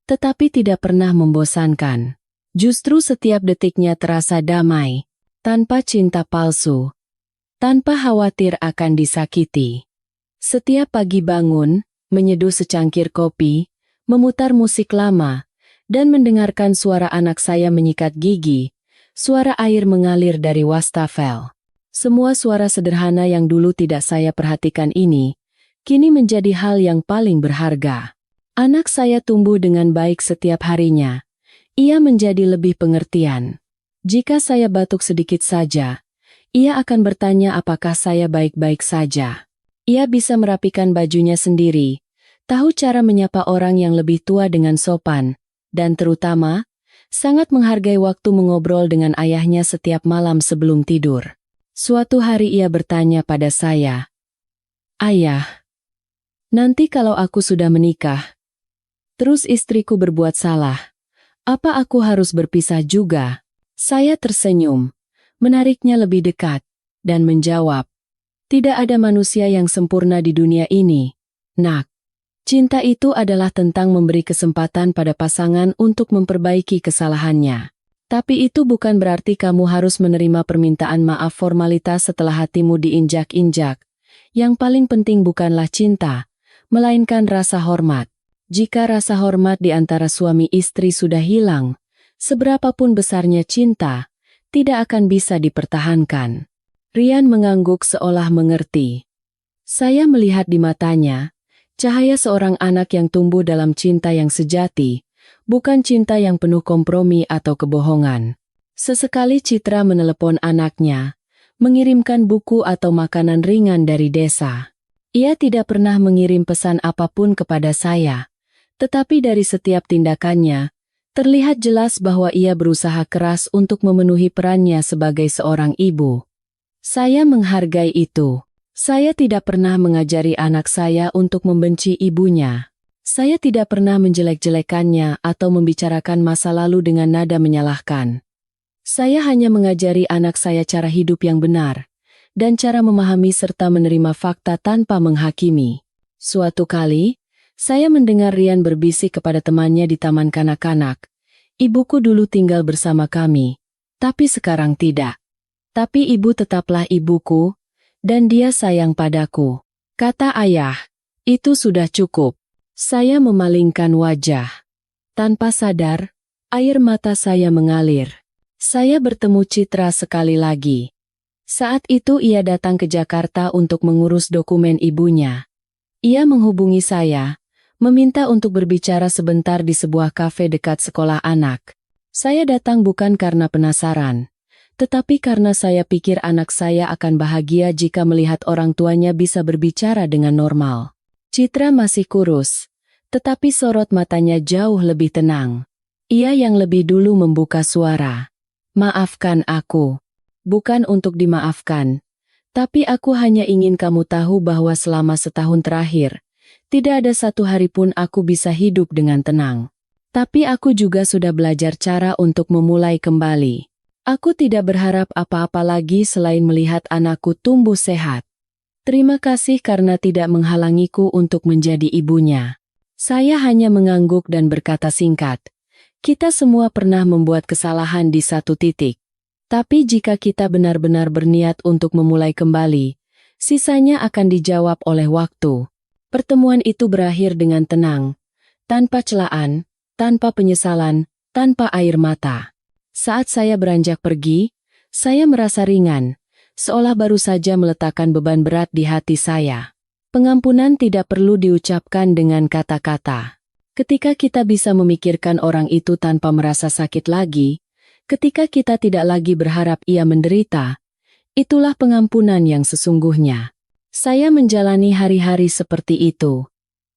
tetapi tidak pernah membosankan. Justru setiap detiknya terasa damai, tanpa cinta palsu, tanpa khawatir akan disakiti. Setiap pagi bangun, menyeduh secangkir kopi, memutar musik lama, dan mendengarkan suara anak saya menyikat gigi, suara air mengalir dari wastafel. Semua suara sederhana yang dulu tidak saya perhatikan ini, kini menjadi hal yang paling berharga. Anak saya tumbuh dengan baik setiap harinya. Ia menjadi lebih pengertian. Jika saya batuk sedikit saja, ia akan bertanya apakah saya baik-baik saja. Ia bisa merapikan bajunya sendiri, tahu cara menyapa orang yang lebih tua dengan sopan, dan terutama, sangat menghargai waktu mengobrol dengan ayahnya setiap malam sebelum tidur. Suatu hari ia bertanya pada saya, "Ayah, nanti kalau aku sudah menikah, terus istriku berbuat salah, apa aku harus berpisah juga?" Saya tersenyum, menariknya lebih dekat, dan menjawab, "Tidak ada manusia yang sempurna di dunia ini, Nak. Cinta itu adalah tentang memberi kesempatan pada pasangan untuk memperbaiki kesalahannya. Tapi itu bukan berarti kamu harus menerima permintaan maaf formalitas setelah hatimu diinjak-injak. Yang paling penting bukanlah cinta, melainkan rasa hormat. Jika rasa hormat di antara suami istri sudah hilang, seberapapun besarnya cinta, tidak akan bisa dipertahankan." Rian mengangguk seolah mengerti. Saya melihat di matanya, cahaya seorang anak yang tumbuh dalam cinta yang sejati, bukan cinta yang penuh kompromi atau kebohongan. Sesekali Citra menelepon anaknya, mengirimkan buku atau makanan ringan dari desa. Ia tidak pernah mengirim pesan apapun kepada saya, tetapi dari setiap tindakannya, terlihat jelas bahwa ia berusaha keras untuk memenuhi perannya sebagai seorang ibu. Saya menghargai itu. Saya tidak pernah mengajari anak saya untuk membenci ibunya. Saya tidak pernah menjelek-jelekannya atau membicarakan masa lalu dengan nada menyalahkan. Saya hanya mengajari anak saya cara hidup yang benar, dan cara memahami serta menerima fakta tanpa menghakimi. Suatu kali, saya mendengar Rian berbisik kepada temannya di taman kanak-kanak. "Ibuku dulu tinggal bersama kami, tapi sekarang tidak. Tapi ibu tetaplah ibuku, Dan dia sayang padaku. Kata ayah, itu sudah cukup. Saya memalingkan wajah. Tanpa sadar, air mata saya mengalir. Saya bertemu Citra sekali lagi. Saat itu ia datang ke Jakarta untuk mengurus dokumen ibunya. Ia menghubungi saya, meminta untuk berbicara sebentar di sebuah kafe dekat sekolah anak. Saya datang bukan karena penasaran, tetapi karena saya pikir anak saya akan bahagia jika melihat orang tuanya bisa berbicara dengan normal. Citra masih kurus, tetapi sorot matanya jauh lebih tenang. Ia yang lebih dulu membuka suara. Maafkan aku. Bukan untuk dimaafkan. Tapi aku hanya ingin kamu tahu bahwa selama setahun terakhir, tidak ada satu hari pun aku bisa hidup dengan tenang. Tapi aku juga sudah belajar cara untuk memulai kembali. Aku tidak berharap apa-apa lagi selain melihat anakku tumbuh sehat. Terima kasih karena tidak menghalangiku untuk menjadi ibunya. Saya hanya mengangguk dan berkata singkat. Kita semua pernah membuat kesalahan di satu titik. Tapi jika kita benar-benar berniat untuk memulai kembali, sisanya akan dijawab oleh waktu. Pertemuan itu berakhir dengan tenang, tanpa celaan, tanpa penyesalan, tanpa air mata. Saat saya beranjak pergi, saya merasa ringan, seolah baru saja meletakkan beban berat di hati saya. Pengampunan tidak perlu diucapkan dengan kata-kata. Ketika kita bisa memikirkan orang itu tanpa merasa sakit lagi, ketika kita tidak lagi berharap ia menderita, itulah pengampunan yang sesungguhnya. Saya menjalani hari-hari seperti itu.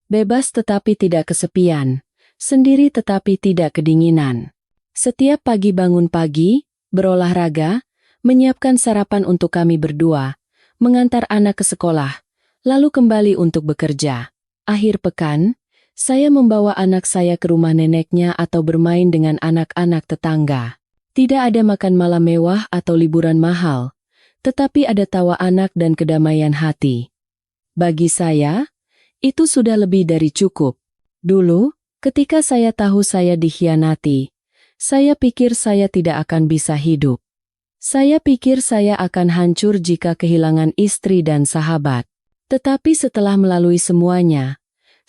Bebas tetapi tidak kesepian, sendiri tetapi tidak kedinginan. Setiap pagi bangun pagi, berolahraga, menyiapkan sarapan untuk kami berdua, mengantar anak ke sekolah, lalu kembali untuk bekerja. Akhir pekan, saya membawa anak saya ke rumah neneknya atau bermain dengan anak-anak tetangga. Tidak ada makan malam mewah atau liburan mahal, tetapi ada tawa anak dan kedamaian hati. Bagi saya, itu sudah lebih dari cukup. Dulu, ketika saya tahu saya dikhianati, saya pikir saya tidak akan bisa hidup. Saya pikir saya akan hancur jika kehilangan istri dan sahabat. Tetapi setelah melalui semuanya,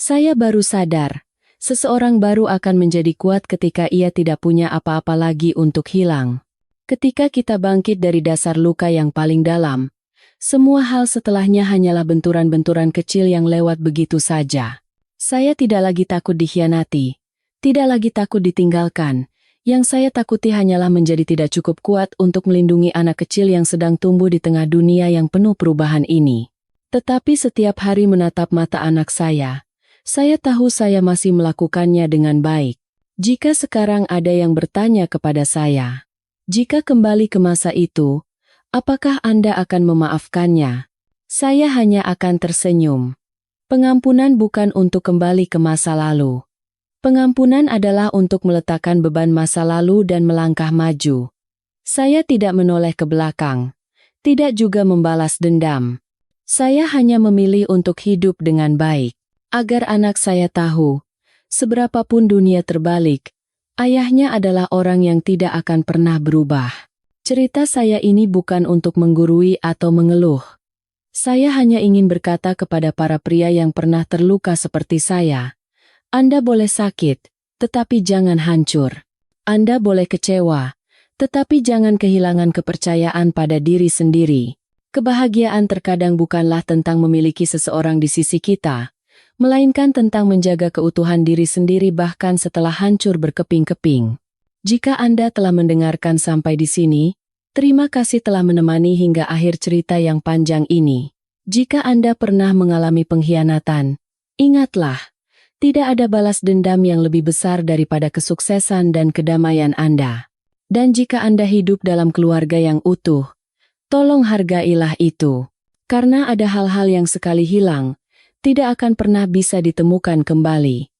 saya baru sadar, seseorang baru akan menjadi kuat ketika ia tidak punya apa-apa lagi untuk hilang. Ketika kita bangkit dari dasar luka yang paling dalam, semua hal setelahnya hanyalah benturan-benturan kecil yang lewat begitu saja. Saya tidak lagi takut dikhianati, tidak lagi takut ditinggalkan. Yang saya takuti hanyalah menjadi tidak cukup kuat untuk melindungi anak kecil yang sedang tumbuh di tengah dunia yang penuh perubahan ini. Tetapi setiap hari menatap mata anak saya tahu saya masih melakukannya dengan baik. Jika sekarang ada yang bertanya kepada saya, jika kembali ke masa itu, apakah Anda akan memaafkannya? Saya hanya akan tersenyum. Pengampunan bukan untuk kembali ke masa lalu. Pengampunan adalah untuk meletakkan beban masa lalu dan melangkah maju. Saya tidak menoleh ke belakang, tidak juga membalas dendam. Saya hanya memilih untuk hidup dengan baik, agar anak saya tahu, seberapapun dunia terbalik, ayahnya adalah orang yang tidak akan pernah berubah. Cerita saya ini bukan untuk menggurui atau mengeluh. Saya hanya ingin berkata kepada para pria yang pernah terluka seperti saya, Anda boleh sakit, tetapi jangan hancur. Anda boleh kecewa, tetapi jangan kehilangan kepercayaan pada diri sendiri. Kebahagiaan terkadang bukanlah tentang memiliki seseorang di sisi kita, melainkan tentang menjaga keutuhan diri sendiri bahkan setelah hancur berkeping-keping. Jika Anda telah mendengarkan sampai di sini, terima kasih telah menemani hingga akhir cerita yang panjang ini. Jika Anda pernah mengalami pengkhianatan, ingatlah, tidak ada balas dendam yang lebih besar daripada kesuksesan dan kedamaian Anda. Dan jika Anda hidup dalam keluarga yang utuh, tolong hargailah itu. Karena ada hal-hal yang sekali hilang, tidak akan pernah bisa ditemukan kembali.